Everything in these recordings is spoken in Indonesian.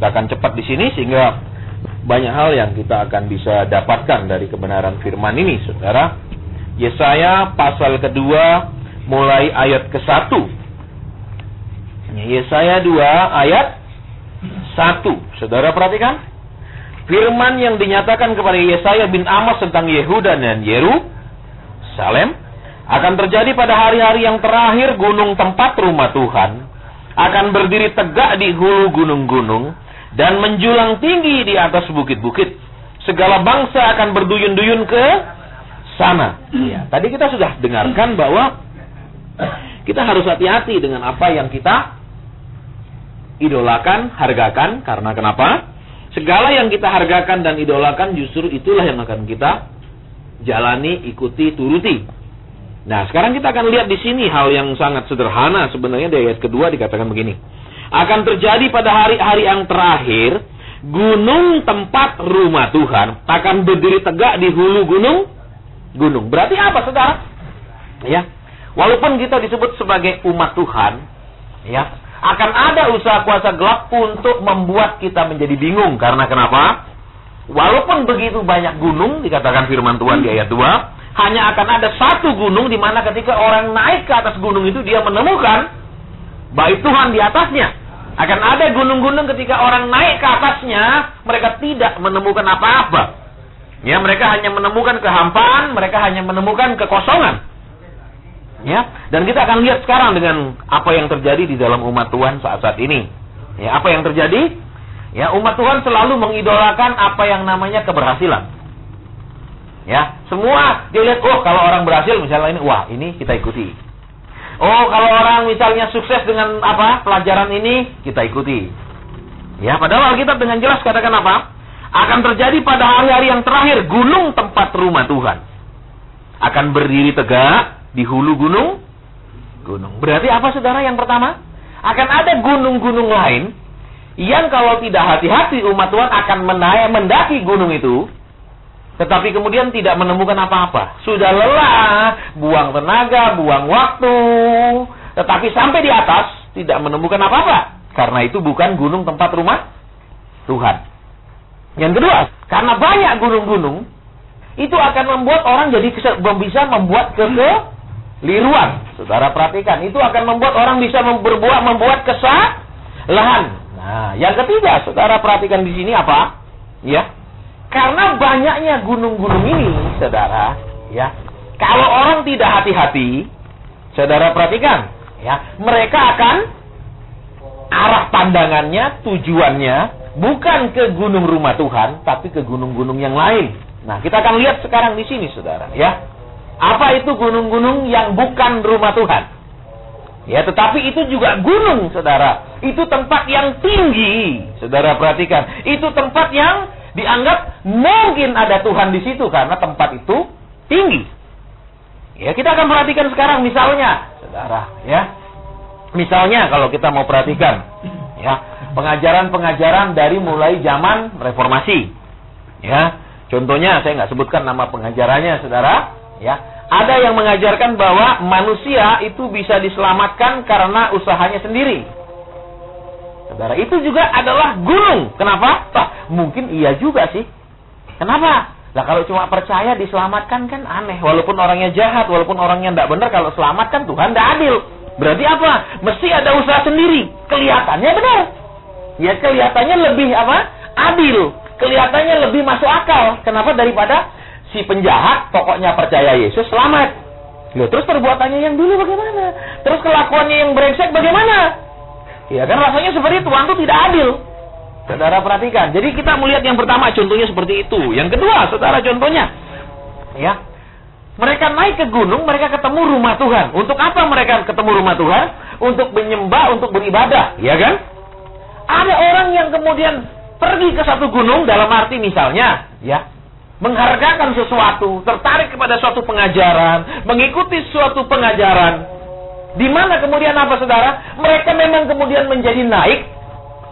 Kita akan cepat di sini sehingga banyak hal yang kita akan bisa dapatkan dari kebenaran firman ini, saudara. Yesaya pasal kedua mulai ayat ke-1. Yesaya 2 ayat 1. Saudara perhatikan. Firman yang dinyatakan kepada Yesaya bin Amos tentang Yehuda dan Yerusalem akan terjadi pada hari-hari yang terakhir. Gunung tempat rumah Tuhan akan berdiri tegak di hulu gunung-gunung dan menjulang tinggi di atas bukit-bukit. Segala bangsa akan berduyun-duyun ke sana. Ya, tadi kita sudah dengarkan bahwa kita harus hati-hati dengan apa yang kita idolakan, hargakan. Karena kenapa? Segala yang kita hargakan dan idolakan justru itulah yang akan kita jalani, ikuti, turuti. Nah, sekarang kita akan lihat di sini hal yang sangat sederhana. Sebenarnya di ayat kedua dikatakan begini. Akan terjadi pada hari-hari yang terakhir, gunung tempat rumah Tuhan akan berdiri tegak di hulu gunung. Berarti apa, saudara? Ya, walaupun kita disebut sebagai umat Tuhan, ya, akan ada usaha kuasa gelap untuk membuat kita menjadi bingung. Karena kenapa? Walaupun begitu banyak gunung, dikatakan firman Tuhan di ayat 2, hanya akan ada satu gunung di mana ketika orang naik ke atas gunung itu dia menemukan bait Tuhan di atasnya. Akan ada gunung-gunung ketika orang naik ke atasnya, mereka tidak menemukan apa-apa. Ya, mereka hanya menemukan kehampaan, mereka hanya menemukan kekosongan. Ya, dan kita akan lihat sekarang dengan apa yang terjadi di dalam umat Tuhan saat-saat ini. Ya, apa yang terjadi? Ya, umat Tuhan selalu mengidolakan apa yang namanya keberhasilan. Ya, semua dia lihat, oh kalau orang berhasil misalnya ini, wah ini kita ikuti. Oh kalau orang misalnya sukses dengan apa pelajaran ini, kita ikuti. Ya, padahal Alkitab dengan jelas katakan apa? Akan terjadi pada hari-hari yang terakhir, gunung tempat rumah Tuhan akan berdiri tegak di hulu gunung. Berarti apa, saudara? Yang pertama, akan ada gunung-gunung lain yang kalau tidak hati-hati umat Tuhan akan mendaki gunung itu, tetapi kemudian tidak menemukan apa-apa. Sudah lelah, buang tenaga, buang waktu, tetapi sampai di atas tidak menemukan apa-apa. Karena itu bukan gunung tempat rumah Tuhan. Yang kedua, karena banyak gunung-gunung, itu akan membuat orang jadi bisa membuat kekeliruan. Saudara perhatikan, itu akan membuat orang bisa membuat kesalahan. Nah, yang ketiga, saudara perhatikan di sini apa? Ya, karena banyaknya gunung-gunung ini, saudara, ya, kalau orang tidak hati-hati, saudara perhatikan, ya, mereka akan arah pandangannya, tujuannya bukan ke gunung rumah Tuhan, tapi ke gunung-gunung yang lain. Nah, kita akan lihat sekarang di sini, saudara, ya. Apa itu gunung-gunung yang bukan rumah Tuhan? Ya, tetapi itu juga gunung, saudara. Itu tempat yang tinggi, saudara perhatikan. Itu tempat yang dianggap mungkin ada Tuhan di situ karena tempat itu tinggi. Ya, kita akan perhatikan sekarang misalnya, saudara, ya. Misalnya kalau kita mau perhatikan, ya, pengajaran-pengajaran dari mulai zaman reformasi. Ya, contohnya saya nggak sebutkan nama pengajarannya, saudara. Ya, ada yang mengajarkan bahwa manusia itu bisa diselamatkan karena usahanya sendiri. Saudara, itu juga adalah gunung. Kenapa? Mungkin iya juga sih. Kenapa? Lah kalau cuma percaya diselamatkan kan aneh. Walaupun orangnya jahat, walaupun orangnya tidak benar, kalau selamat kan Tuhan tidak adil. Berarti apa? Mesti ada usaha sendiri. Kelihatannya benar. Ya, kelihatannya lebih apa? Adil. Kelihatannya lebih masuk akal. Kenapa? Daripada si penjahat pokoknya percaya Yesus selamat. Loh, terus perbuatannya yang dulu bagaimana? Terus kelakuannya yang brengsek bagaimana? Ya kan rasanya seperti Tuhan itu tidak adil. Saudara perhatikan. Jadi kita melihat yang pertama contohnya seperti itu. Yang kedua, saudara, contohnya, ya, mereka naik ke gunung, mereka ketemu rumah Tuhan. Untuk apa mereka ketemu rumah Tuhan? Untuk menyembah, untuk beribadah, ya kan? Ada orang yang kemudian pergi ke satu gunung dalam arti misalnya, ya, menghargakan sesuatu, tertarik kepada suatu pengajaran, mengikuti suatu pengajaran, di mana kemudian apa, saudara? Mereka memang kemudian menjadi naik,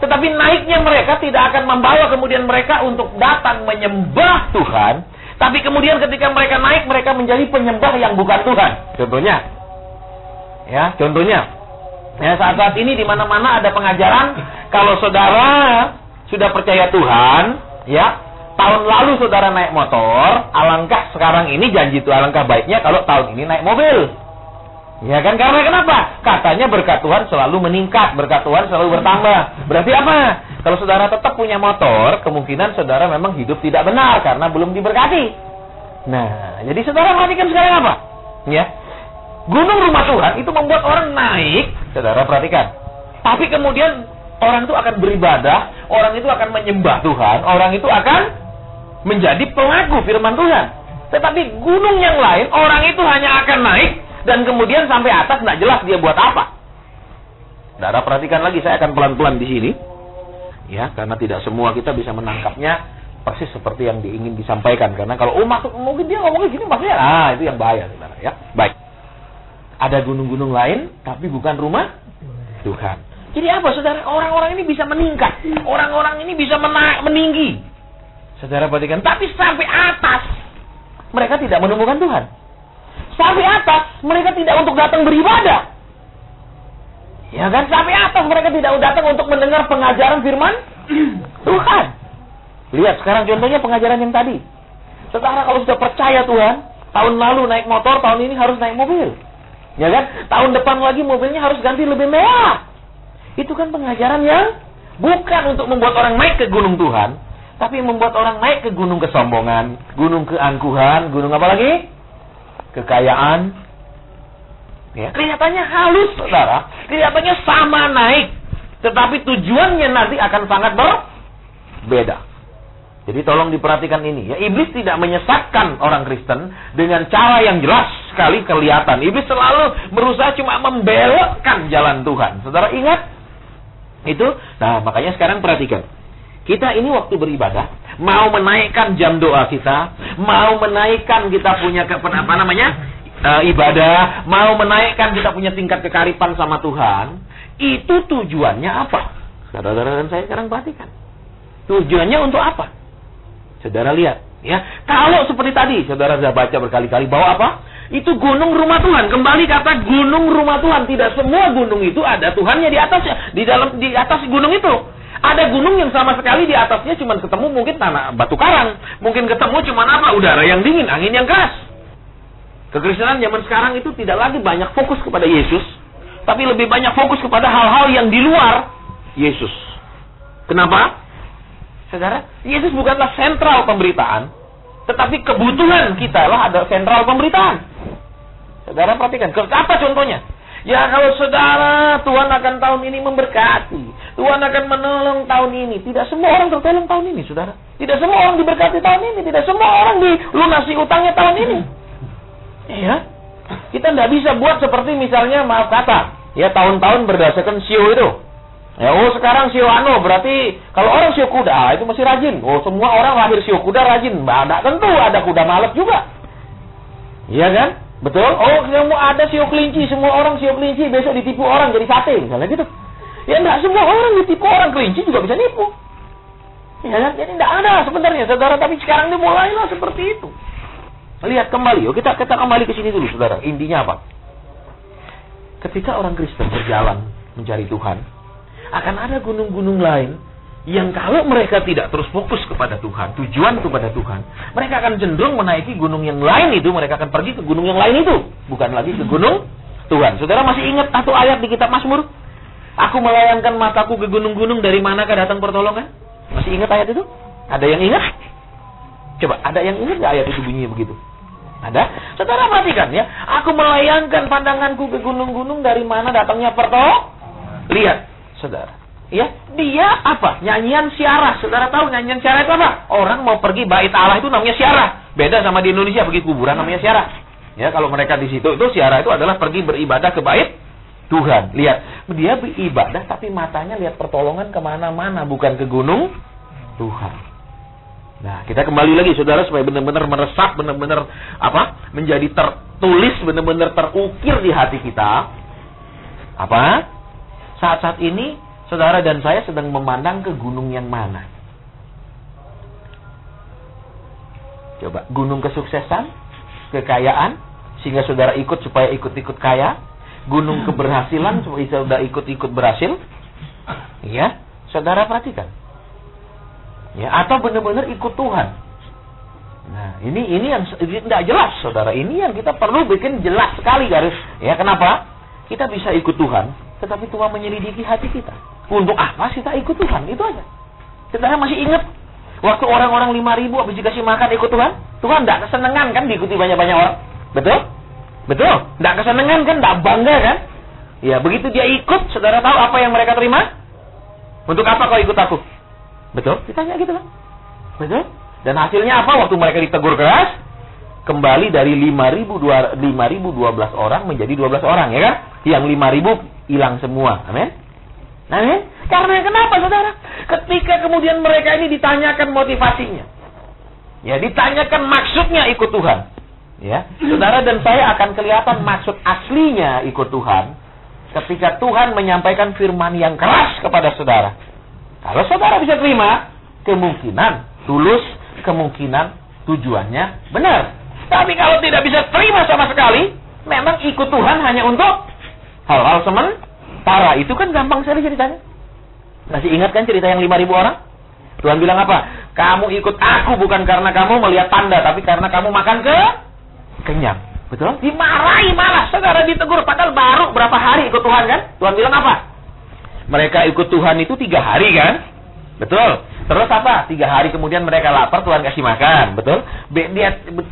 tetapi naiknya mereka tidak akan membawa kemudian mereka untuk datang menyembah Tuhan, tapi kemudian ketika mereka naik, mereka menjadi penyembah yang bukan Tuhan. Contohnya, ya, saat-saat ini di mana-mana ada pengajaran, kalau saudara sudah percaya Tuhan, ya, tahun lalu saudara naik motor, alangkah sekarang ini janji itu alangkah baiknya kalau tahun ini naik mobil. Ya kan, karena kenapa? Katanya berkat Tuhan selalu meningkat, berkat Tuhan selalu bertambah. Berarti apa? Kalau saudara tetap punya motor, kemungkinan saudara memang hidup tidak benar karena belum diberkati. Nah, jadi saudara perhatikan sekarang apa? Ya, gunung rumah Tuhan itu membuat orang naik, saudara perhatikan. Tapi kemudian orang itu akan beribadah, orang itu akan menyembah Tuhan, orang itu akan menjadi pelaku firman Tuhan. Tetapi gunung yang lain, orang itu hanya akan naik, dan kemudian sampai atas tidak jelas dia buat apa. Saudara perhatikan lagi, saya akan pelan-pelan di sini. Ya, karena tidak semua kita bisa menangkapnya persis seperti yang ingin disampaikan. Karena kalau maksud mungkin dia ngomongnya gini maksudnya, itu yang bahaya, saudara. Ya, baik. Ada gunung-gunung lain, tapi bukan rumah Tuhan. Jadi apa, saudara? Orang-orang ini bisa meningkat, orang-orang ini bisa meninggi. Saudara perhatikan, tapi sampai atas mereka tidak menemukan Tuhan. Sampai atas mereka tidak untuk datang beribadah. Ya kan, sampai atas mereka tidak datang untuk mendengar pengajaran firman Tuhan. Lihat sekarang contohnya pengajaran yang tadi. Saudara kalau sudah percaya Tuhan, tahun lalu naik motor, tahun ini harus naik mobil. Ya kan? Tahun depan lagi mobilnya harus ganti lebih mewah. Itu kan pengajaran yang bukan untuk membuat orang naik ke gunung Tuhan, tapi membuat orang naik ke gunung kesombongan, gunung keangkuhan, gunung apa lagi? Kekayaan. Ya, kelihatannya halus, saudara. Kelihatannya sama naik. Tetapi tujuannya nanti akan sangat berbeda. Jadi tolong diperhatikan ini. Ya, iblis tidak menyesatkan orang Kristen dengan cara yang jelas sekali kelihatan. Iblis selalu berusaha cuma membelokkan jalan Tuhan. Saudara ingat? Itu. Nah, makanya sekarang perhatikan. Kita ini waktu beribadah, mau menaikkan jam doa kita, mau menaikkan kita punya ibadah, mau menaikkan kita punya tingkat kekaripan sama Tuhan, itu tujuannya apa? Saudara-saudara dan saya sekarang perhatikan. Tujuannya untuk apa? Saudara lihat, ya. Kalau seperti tadi, saudara sudah baca berkali-kali bahwa apa? Itu gunung rumah Tuhan. Kembali kata gunung rumah Tuhan. Tidak semua gunung itu ada Tuhannya di atasnya, di atas gunung itu. Ada gunung yang sama sekali di atasnya cuma ketemu mungkin tanah batu karang, mungkin ketemu cuma apa? Udara yang dingin, angin yang keras. Kekristenan zaman sekarang itu tidak lagi banyak fokus kepada Yesus, tapi lebih banyak fokus kepada hal-hal yang di luar Yesus. Kenapa? Saudara, Yesus bukanlah sentral pemberitaan, tetapi kebutuhan kita lah ada sentral pemberitaan. Saudara perhatikan, apa contohnya? Ya kalau saudara, Tuhan akan tahun ini memberkati, Tuhan akan menolong tahun ini. Tidak semua orang tertolong tahun ini, saudara. Tidak semua orang diberkati tahun ini, tidak semua orang dilunasi utangnya tahun ini. Ya, kita tidak bisa buat seperti misalnya, maaf kata, ya tahun-tahun berdasarkan sio itu. Ya, sekarang sio berarti kalau orang sio kuda itu masih rajin. Semua orang lahir sio kuda rajin. Tidak tentu ada kuda malak juga. Iya kan? Betul? Semua ada sio kelinci, semua orang sio kelinci besok ditipu orang jadi sate misalnya gitu. Ya tidak semua orang ditipu orang kelinci juga bisa nipu. Ya kan? Jadi tidak ada sebenarnya, saudara. Tapi sekarang ini mulailah seperti itu. Lihat kembali, kita kembali ke sini dulu, saudara. Intinya apa? Ketika orang Kristen berjalan mencari Tuhan, akan ada gunung-gunung lain yang kalau mereka tidak terus fokus kepada Tuhan, tujuan kepada Tuhan, mereka akan cenderung menaiki gunung yang lain itu, mereka akan pergi ke gunung yang lain itu, bukan lagi ke gunung Tuhan. Saudara masih ingat satu ayat di kitab Mazmur? Aku melayangkan mataku ke gunung-gunung, dari manakah datang pertolongan? Masih ingat ayat itu? Ada yang ingat? Coba, ada yang ingat nggak ayat itu bunyinya begitu? Ada? Saudara perhatikan ya. Aku melayangkan pandanganku ke gunung-gunung, dari mana datangnya pertolongan? Lihat, saudara. Ya, dia apa? Nyanyian syarah. Saudara tahu nyanyian syarah itu apa? Orang mau pergi bait Allah itu namanya syarah. Beda sama di Indonesia pergi kuburan namanya syarah. Ya, kalau mereka di situ itu syarah itu adalah pergi beribadah ke bait Tuhan. Lihat, dia beribadah tapi matanya lihat pertolongan kemana-mana, bukan ke gunung Tuhan. Nah, kita kembali lagi saudara supaya benar-benar meresap, benar-benar menjadi tertulis, benar-benar terukir di hati kita. Apa? Saat-saat ini saudara dan saya sedang memandang ke gunung yang mana? Coba, gunung kesuksesan, kekayaan, sehingga saudara ikut supaya ikut-ikut kaya. Gunung keberhasilan, supaya saudara ikut-ikut berhasil. Ya, saudara perhatikan. Ya, atau benar-benar ikut Tuhan. Nah, ini yang tidak jelas, saudara. Ini yang kita perlu bikin jelas sekali garis. Ya, kenapa? Kita bisa ikut Tuhan, tetapi Tuhan menyelidiki hati kita. Untuk apa kita ikut Tuhan? Itu aja. Saudara masih ingat waktu orang-orang 5.000 habis dikasih makan ikut Tuhan? Tuhan tidak kesenangan kan diikuti banyak-banyak orang? Betul? Betul? Tidak kesenangan kan? Tidak bangga kan? Ya, begitu dia ikut, saudara tahu apa yang mereka terima? Untuk apa kau ikut aku? Betul? Ditanya gitu kan? Betul? Dan hasilnya apa waktu mereka ditegur keras? Kembali dari 5.012 orang menjadi 12 orang, ya kan? Yang 5.000 hilang semua. Amin? Amin? Karena kenapa, saudara? Ketika kemudian mereka ini ditanyakan motivasinya. Ya, ditanyakan maksudnya ikut Tuhan. Ya, saudara dan saya akan kelihatan maksud aslinya ikut Tuhan ketika Tuhan menyampaikan firman yang keras kepada saudara. Kalau saudara bisa terima, kemungkinan tulus, kemungkinan tujuannya benar. Tapi kalau tidak bisa terima sama sekali, memang ikut Tuhan hanya untuk hal-hal sementara. Itu kan gampang sekali ceritanya. Masih ingat kan cerita yang 5.000 orang? Tuhan bilang apa? Kamu ikut aku bukan karena kamu melihat tanda, tapi karena kamu makan kenyang. Betul? Dimarahi malah, saudara ditegur. Padahal baru berapa hari ikut Tuhan kan? Tuhan bilang apa? Mereka ikut Tuhan itu 3 hari kan? Betul. Terus apa? 3 hari kemudian mereka lapar, Tuhan kasih makan. Betul?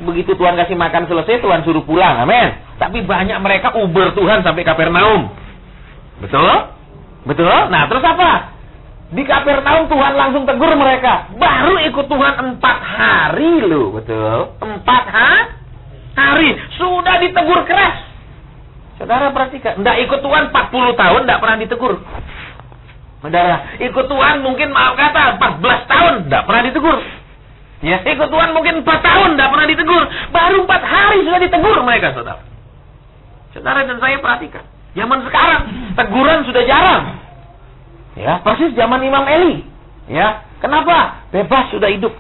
Begitu Tuhan kasih makan selesai, Tuhan suruh pulang. Amin. Tapi banyak mereka uber Tuhan sampai Kapernaum. Betul? Betul? Nah, terus apa? Di Kapernaum Tuhan langsung tegur mereka. Baru ikut Tuhan 4 hari loh. Betul? 4 hari. Sudah ditegur keras. Saudara perhatikan. Tidak ikut Tuhan 40 tahun, tidak pernah ditegur. Saudara, ikut Tuhan mungkin maaf kata 14 tahun, tidak pernah ditegur. Ya, ikut Tuhan mungkin 4 tahun, tidak pernah ditegur. Baru 4 hari sudah ditegur mereka, saudara. Saudara dan saya perhatikan. Zaman sekarang, teguran sudah jarang. Ya, persis zaman Imam Eli. Ya, kenapa? Bebas sudah hidup.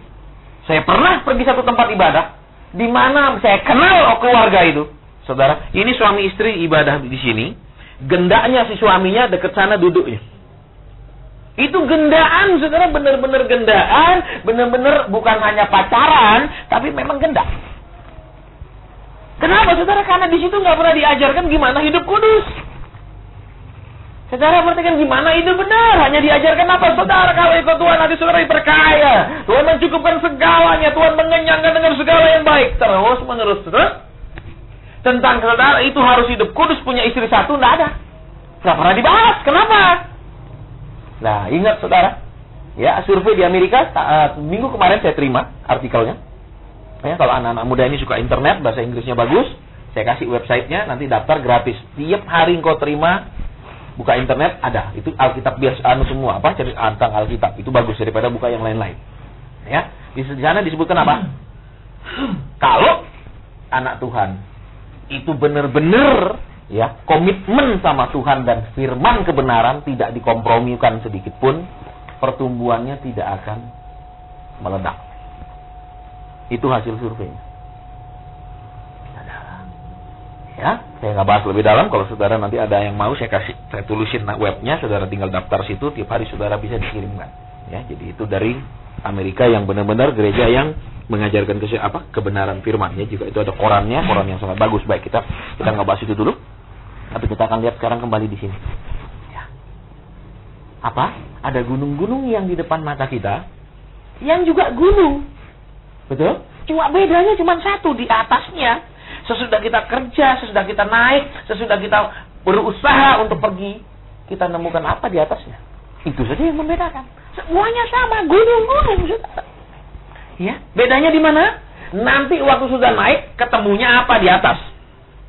Saya pernah pergi satu tempat ibadah, di mana saya kenal keluarga itu. Saudara, ini suami istri ibadah di sini. Gendaknya si suaminya dekat sana duduknya. Itu gendaan, saudara, benar-benar gendaan, benar-benar bukan hanya pacaran, tapi memang gendak. Kenapa, saudara? Karena di situ nggak pernah diajarkan gimana hidup kudus. Saudara perhatikan gimana hidup benar, hanya diajarkan apa, saudara? Kalau ikut Tuhan nanti saudara diperkaya, Tuhan mencukupkan segalanya, Tuhan mengenyangkan dengan segala yang baik, terus menerus, terus. Tentang saudara itu harus hidup kudus, punya istri satu, nggak ada. Nggak pernah dibahas. Kenapa? Nah, ingat saudara, ya survei di Amerika minggu kemarin saya terima artikelnya. Ya, kalau anak-anak muda ini suka internet, bahasa Inggrisnya bagus, saya kasih websitenya, nanti daftar gratis. Tiap hari engkau terima, buka internet ada. Itu Alkitab biasa semua, apa cari tentang Alkitab itu bagus daripada buka yang lain-lain. Ya, di sana disebutkan apa? Kalau anak Tuhan itu benar-benar ya komitmen sama Tuhan dan firman kebenaran, tidak dikompromikan sedikit pun, pertumbuhannya tidak akan meledak. Itu hasil surveinya. Ya, saya nggak bahas lebih dalam. Kalau saudara nanti ada yang mau, saya tulisin webnya, saudara tinggal daftar situ, tiap hari saudara bisa dikirimkan. Ya, jadi itu dari Amerika yang benar-benar gereja yang mengajarkan kebenaran firman. Ya, juga itu ada koran yang sangat bagus. Baik, kita nggak bahas itu dulu. Tapi kita akan lihat sekarang kembali di sini. Ya. Apa? Ada gunung-gunung yang di depan mata kita, yang juga gunung. Betul? Cuma bedanya cuma satu, di atasnya. Sesudah kita kerja, sesudah kita naik, sesudah kita berusaha untuk pergi, kita nemukan apa di atasnya. Itu saja yang membedakan. Semuanya sama, gunung-gunung. Ya, bedanya di mana? Nanti waktu sudah naik, ketemunya apa di atas.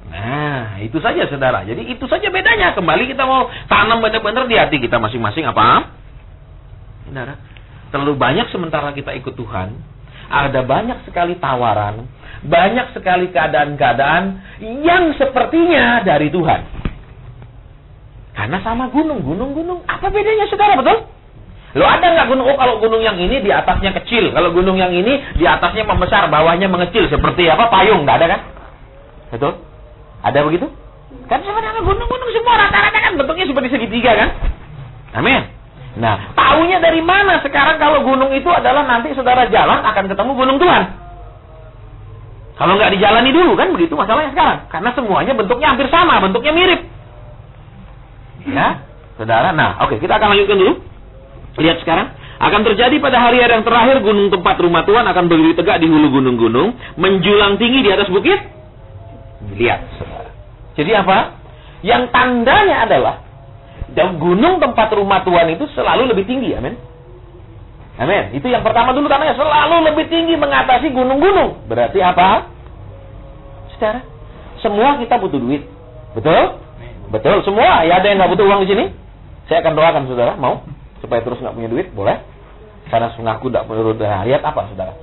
Nah, itu saja saudara. Jadi itu saja bedanya. Kembali kita mau tanam benar-benar di hati kita masing-masing apa? Saudara, terlalu banyak sementara kita ikut Tuhan, ada banyak sekali tawaran, banyak sekali keadaan-keadaan yang sepertinya dari Tuhan. Karena sama gunung. Apa bedanya saudara, betul? Lo ada nggak gunung? Oh, kalau gunung yang ini di atasnya kecil, kalau gunung yang ini di atasnya membesar, bawahnya mengecil, seperti apa? Payung, nggak ada kan? Betul? Ada begitu? Kan sebenarnya gunung-gunung semua rata-rata kan bentuknya seperti segitiga kan? Amin. Nah, taunya dari mana sekarang kalau gunung itu adalah nanti saudara jalan akan ketemu gunung Tuhan? Kalau nggak dijalani dulu kan begitu masalahnya sekarang. Karena semuanya bentuknya hampir sama, bentuknya mirip. Ya, saudara. Nah, oke, kita akan lanjutkan dulu. Lihat sekarang. Akan terjadi pada hari-hari yang terakhir, gunung tempat rumah Tuhan akan berdiri tegak di hulu gunung-gunung, menjulang tinggi di atas bukit. Lihat, saudara. Jadi apa? Yang tandanya adalah gunung tempat rumah Tuhan itu selalu lebih tinggi. Amin. Amin. Itu yang pertama dulu tandanya, selalu lebih tinggi mengatasi gunung-gunung. Berarti apa? Saudara, semua kita butuh duit. Betul? Betul. Semua. Ya, ada yang nggak butuh uang di sini? Saya akan doakan saudara. Mau? Supaya terus nggak punya duit, boleh? Karena mengaku nggak punya duit. Nah, lihat apa, saudara?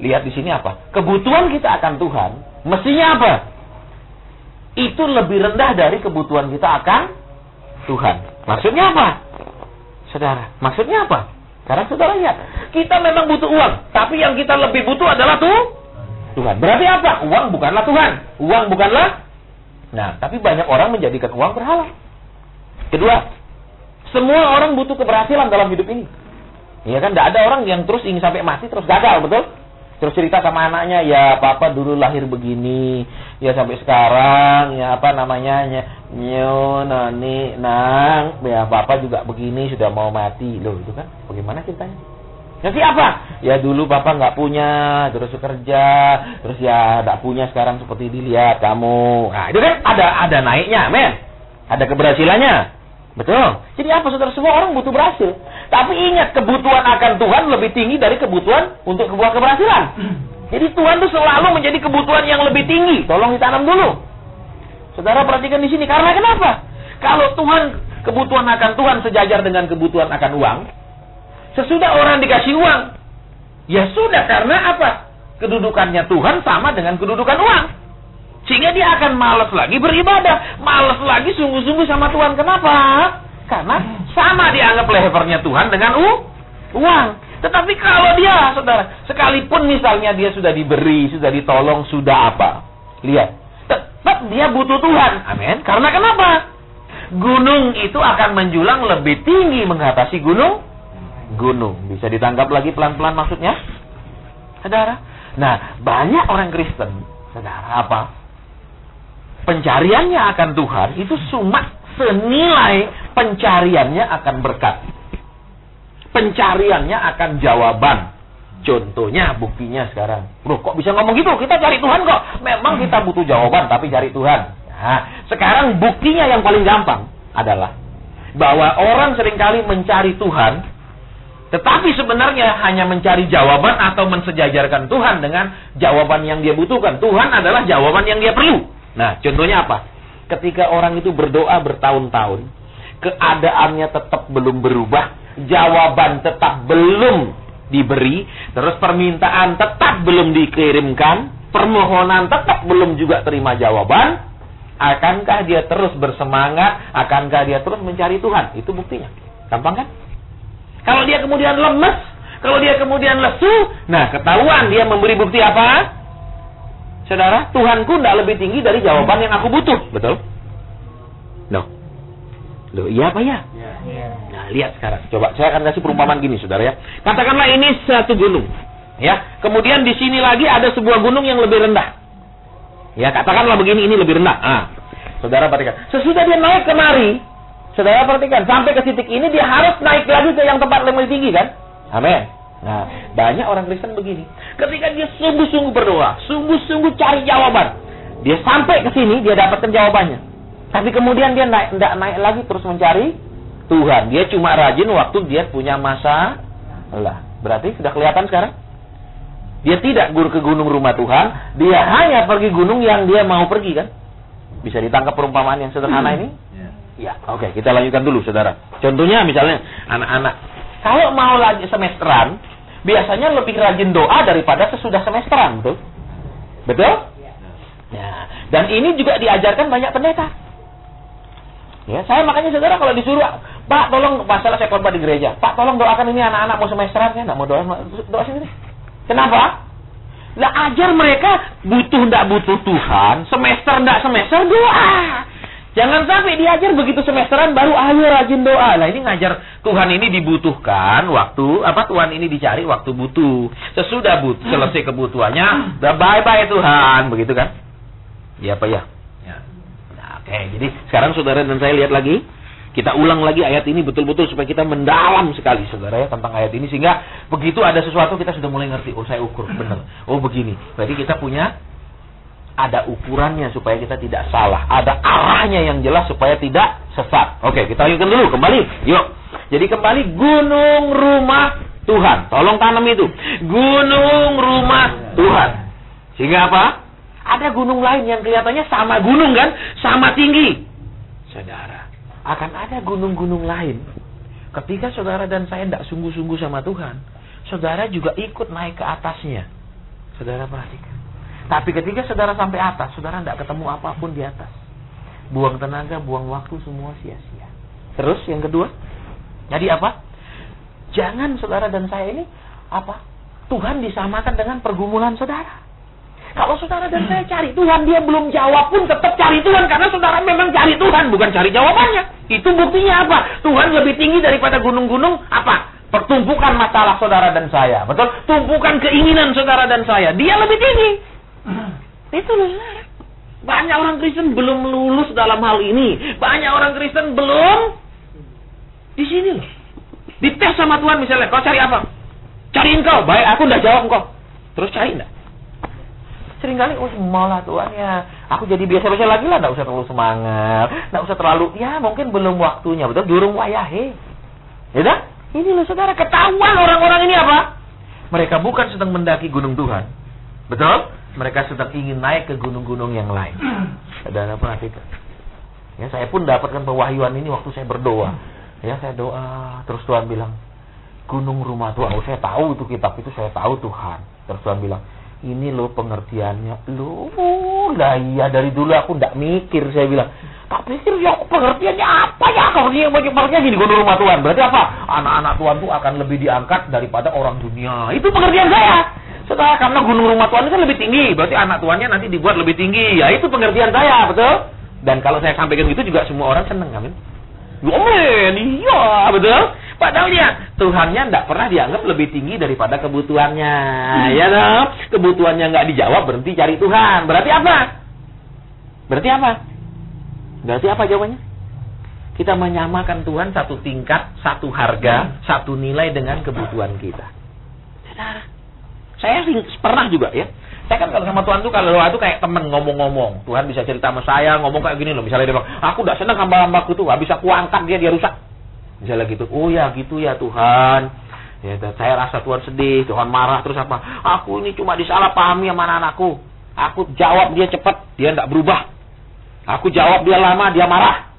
Lihat di sini apa? Kebutuhan kita akan Tuhan, mestinya apa? Itu lebih rendah dari kebutuhan kita akan Tuhan. Maksudnya apa, saudara? Maksudnya apa? Karena saudara lihat, kita memang butuh uang, tapi yang kita lebih butuh adalah Tuhan. Berarti apa? Uang bukanlah Tuhan. Uang bukanlah. Nah, tapi banyak orang menjadikan uang berhala. Kedua, semua orang butuh keberhasilan dalam hidup ini. Iya kan? Tidak ada orang yang terus ingin sampai mati terus gagal, betul? Terus cerita sama anaknya, ya papa dulu lahir begini, ya sampai sekarang, ya apa namanya, nani, nang, ya papa juga begini, sudah mau mati. Loh, itu kan bagaimana ceritanya? Nanti apa? Ya dulu papa nggak punya, terus kerja, terus ya nggak punya sekarang seperti dilihat kamu. Nah, itu kan ada naiknya, men. Ada keberhasilannya. Betul. Jadi apa, saudara? Semua orang butuh berhasil. Tapi ingat, kebutuhan akan Tuhan lebih tinggi dari kebutuhan untuk sebuah keberhasilan. Jadi Tuhan itu selalu menjadi kebutuhan yang lebih tinggi. Tolong ditanam dulu. Saudara perhatikan di sini. Karena kenapa? Kalau kebutuhan akan Tuhan sejajar dengan kebutuhan akan uang, sesudah orang dikasih uang, ya sudah, karena apa? Kedudukannya Tuhan sama dengan kedudukan uang. Sehingga dia akan malas lagi beribadah, malas lagi sungguh-sungguh sama Tuhan. Kenapa? Karena sama dianggap lehernya Tuhan dengan uang. Tetapi kalau dia, saudara, sekalipun misalnya dia sudah diberi, sudah ditolong, sudah apa? Lihat, tetap dia butuh Tuhan. Amin. Karena kenapa? Gunung itu akan menjulang lebih tinggi mengatasi gunung. Bisa ditangkap lagi pelan-pelan maksudnya? Saudara. Nah, banyak orang Kristen, saudara, apa? Pencariannya akan Tuhan itu cuma senilai pencariannya akan berkat. Pencariannya akan jawaban. Contohnya, buktinya sekarang. Loh, kok bisa ngomong gitu? Kita cari Tuhan kok. Memang kita butuh jawaban, tapi cari Tuhan. Nah, sekarang buktinya yang paling gampang adalah bahwa orang seringkali mencari Tuhan, tetapi sebenarnya hanya mencari jawaban atau mensejajarkan Tuhan dengan jawaban yang dia butuhkan. Tuhan adalah jawaban yang dia perlu. Nah, contohnya apa? Ketika orang itu berdoa bertahun-tahun, keadaannya tetap belum berubah, jawaban tetap belum diberi, terus permintaan tetap belum dikirimkan, permohonan tetap belum juga terima jawaban, akankah dia terus bersemangat? Akankah dia terus mencari Tuhan? Itu buktinya. Gampang kan? Kalau dia kemudian lemes, kalau dia kemudian lesu, nah ketahuan dia memberi bukti apa? Saudara, Tuhanku tidak lebih tinggi dari jawaban yang aku butuh. Betul? Loh, iya apa ya? Nah, lihat sekarang. Coba, saya akan kasih perumpamaan gini, saudara ya. Katakanlah ini satu gunung. Ya, kemudian di sini lagi ada sebuah gunung yang lebih rendah. Ya, katakanlah begini, ini lebih rendah. Ah, saudara perhatikan. Sesudah dia naik kemari, saudara perhatikan, sampai ke titik ini dia harus naik lagi ke yang tempat lebih tinggi kan? Amin. Nah, banyak orang Kristen begini. Ketika dia sungguh-sungguh berdoa, sungguh-sungguh cari jawaban, dia sampai ke sini, dia dapatkan jawabannya. Tapi kemudian dia tidak naik lagi terus mencari Tuhan. Dia cuma rajin waktu dia punya masalah. Berarti sudah kelihatan sekarang? Dia tidak ke gunung rumah Tuhan, dia hanya pergi gunung yang dia mau pergi kan? Bisa ditangkap perumpamaan yang sederhana ini? Ya, oke, kita lanjutkan dulu, saudara. Contohnya misalnya anak-anak, kalau mau lagi semesteran, biasanya lebih rajin doa daripada sesudah semesteran, betul? Betul? Ya. Dan ini juga diajarkan banyak pendeta. Ya, saya makanya saudara kalau disuruh, Pak tolong, masalah saya khotbah di gereja, Pak tolong doakan ini anak-anak mau semesteran ya, nggak mau doa sendiri. Kenapa? Lah ajar mereka butuh ndak butuh Tuhan, semester ndak semester doa. Jangan sampai diajar begitu semesteran baru ayo rajin doa. Nah, ini ngajar Tuhan ini dibutuhkan waktu, Tuhan ini dicari waktu butuh. Sesudah selesai kebutuhannya, bye-bye Tuhan, begitu kan? Ya apa ya? Nah, oke, jadi sekarang saudara dan saya lihat lagi. Kita ulang lagi ayat ini betul-betul supaya kita mendalam sekali saudara ya tentang ayat ini. Sehingga begitu ada sesuatu kita sudah mulai ngerti. Oh, saya ukur benar. Oh, begini. Berarti kita punya ada ukurannya supaya kita tidak salah. Ada arahnya yang jelas supaya tidak sesat. Oke, kita lanjutkan dulu. Kembali. Yuk. Jadi kembali gunung rumah Tuhan. Tolong tanam itu. Gunung rumah Tuhan. Sehingga apa? Ada gunung lain yang kelihatannya sama gunung kan? Sama tinggi. Saudara, akan ada gunung-gunung lain. Ketika saudara dan saya tidak sungguh-sungguh sama Tuhan, saudara juga ikut naik ke atasnya. Saudara perhatikan. Tapi ketika saudara sampai atas, saudara tidak ketemu apapun di atas. Buang tenaga, buang waktu, semua sia-sia. Terus yang kedua, jadi apa? Jangan saudara dan saya ini Tuhan disamakan dengan pergumulan saudara. Kalau saudara dan saya cari Tuhan, dia belum jawab pun tetap cari Tuhan. Karena saudara memang cari Tuhan, bukan cari jawabannya. Itu buktinya apa? Tuhan lebih tinggi daripada gunung-gunung pertumpukan masalah saudara dan saya. Betul? Tumpukan keinginan saudara dan saya. Dia lebih tinggi. Itu loh saudara. Banyak orang Kristen belum lulus dalam hal ini. Banyak orang Kristen belum di sini loh. Dites sama Tuhan misalnya, kau cari apa? Cari engkau. Baik, aku udah jawab engkau. Terus cari enggak? Seringkali, malah Tuhan ya, aku jadi biasa-biasa lagi lah, enggak usah terlalu semangat, enggak usah terlalu, ya mungkin belum waktunya, betul? Durung wayahe. Ya dah? Ini loh saudara, ketahuan orang-orang ini apa? Mereka bukan sedang mendaki gunung Tuhan. Betul? Mereka sedang ingin naik ke gunung-gunung yang lain. Saudara perhatikan. Ya, saya pun dapatkan pewahyuan ini waktu saya berdoa. Ya, saya doa, terus Tuhan bilang, gunung rumah Tuhan. Oh, saya tahu itu kitab itu, saya tahu Tuhan. Terus Tuhan bilang, ini loh pengertiannya. Loh, lah iya dari dulu aku ndak mikir, saya bilang. Tak pikir ya pengertiannya apa ya? Pengertiannya gini, gunung rumah Tuhan. Berarti apa? Anak-anak Tuhan tuh akan lebih diangkat daripada orang dunia. Itu pengertian saya. Setelah karena gunung rumah Tuhan itu kan lebih tinggi, berarti anak Tuhannya nanti dibuat lebih tinggi. Ya itu pengertian saya, betul? Dan kalau saya sampaikan gitu juga semua orang senang, amin. Amin, iya, betul? Padahal ya Tuhannya tidak pernah dianggap lebih tinggi daripada kebutuhannya. Ya dong? Kebutuhannya nggak dijawab, berhenti cari Tuhan. Berarti apa? Berarti apa? Berarti apa jawabannya? Kita menyamakan Tuhan satu tingkat, satu harga, satu nilai dengan kebutuhan kita. Saudara, saya pernah juga ya. Saya kan kalau sama Tuhan tuh kalau doa itu kayak temen ngomong-ngomong. Tuhan bisa cerita sama saya, ngomong kayak gini loh. Misalnya dia bilang, aku udah senang hamba-hambaku tuh, habis aku angkat dia rusak. Misalnya gitu, oh ya gitu ya Tuhan. Ya, saya rasa Tuhan sedih, Tuhan marah, terus apa? Aku ini cuma disalahpahami sama anak-anakku. Aku jawab dia cepat, dia tidak berubah. Aku jawab dia lama, dia marah.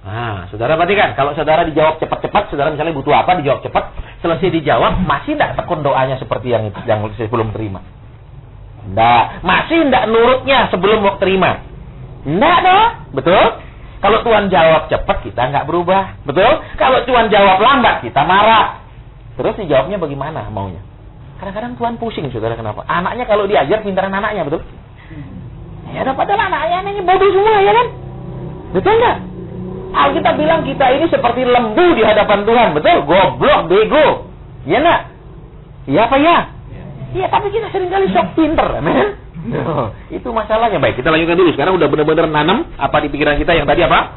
Nah, saudara perhatikan, kalau saudara dijawab cepat-cepat, saudara misalnya butuh apa, dijawab cepat, selesai dijawab, masih tidak tekun doanya seperti yang itu, yang sebelum terima. Nggak, masih nggak nurutnya sebelum mau terima. Nggak dong, betul? Kalau Tuhan jawab cepat, kita nggak berubah, betul? Kalau Tuhan jawab lambat, kita marah. Terus dijawabnya bagaimana maunya? Kadang-kadang Tuhan pusing, saudara, kenapa? Anaknya kalau diajar, pintaran anaknya, betul? Ya, padahal anaknya ini bodoh semua, ya kan? Betul nggak? Alkitab bilang kita ini seperti lembu di hadapan Tuhan, betul? Goblok, bego. Iya nggak? Iya apa ya? Iya, tapi kita seringkali sok pinter, amen. Itu masalahnya. Baik, kita lanjutkan dulu. Sekarang udah benar-benar nanam apa di pikiran kita yang tadi apa?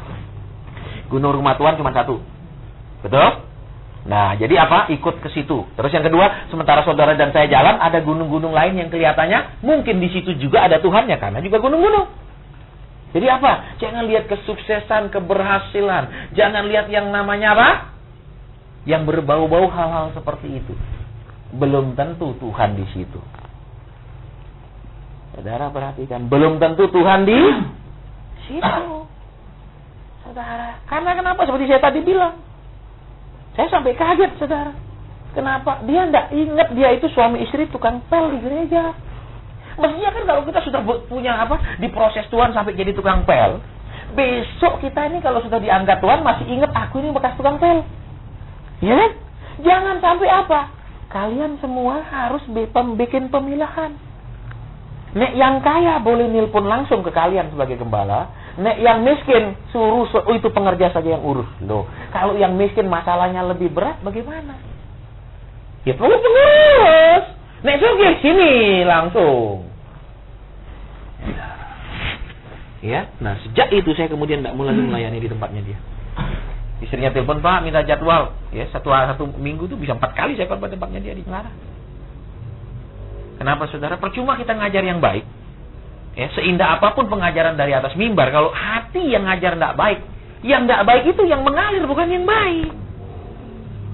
Gunung rumah Tuhan cuma satu. Betul? Nah, jadi apa? Ikut ke situ. Terus yang kedua, sementara saudara dan saya jalan, ada gunung-gunung lain yang kelihatannya mungkin di situ juga ada Tuhannya, karena juga gunung-gunung. Jadi apa? Jangan lihat kesuksesan, keberhasilan. Jangan lihat yang namanya apa? Yang berbau-bau hal-hal seperti itu. Belum tentu Tuhan di situ. Saudara perhatikan, belum tentu Tuhan di situ. Saudara, karena kenapa? Seperti saya tadi bilang. Saya sampai kaget, saudara. Kenapa? Dia tidak ingat dia itu suami istri tukang pel di gereja. Mestinya kan kalau kita sudah punya apa? Diproses Tuhan sampai jadi tukang pel. Besok kita ini kalau sudah diangkat Tuhan masih ingat aku ini bekas tukang pel. Ya kan? Jangan sampai apa? Kalian semua harus bikin pemilahan. Nek yang kaya boleh nelpon langsung ke kalian sebagai gembala. Nek yang miskin suruh itu pengerja saja yang urus. Loh, kalau yang miskin masalahnya lebih berat bagaimana? Ya perlu pengurus. Nek sugih sini langsung. Ya, nah sejak itu saya kemudian tidak mulai melayani di tempatnya dia. Istrinya telepon, Pak, minta jadwal. Ya, satu minggu itu bisa 4 kali saya ke tempatnya dia di Ngarah. Kenapa saudara? Percuma kita ngajar yang baik. Ya, seindah apapun pengajaran dari atas mimbar, kalau hati yang ngajar tidak baik, yang tidak baik itu yang mengalir, bukan yang baik.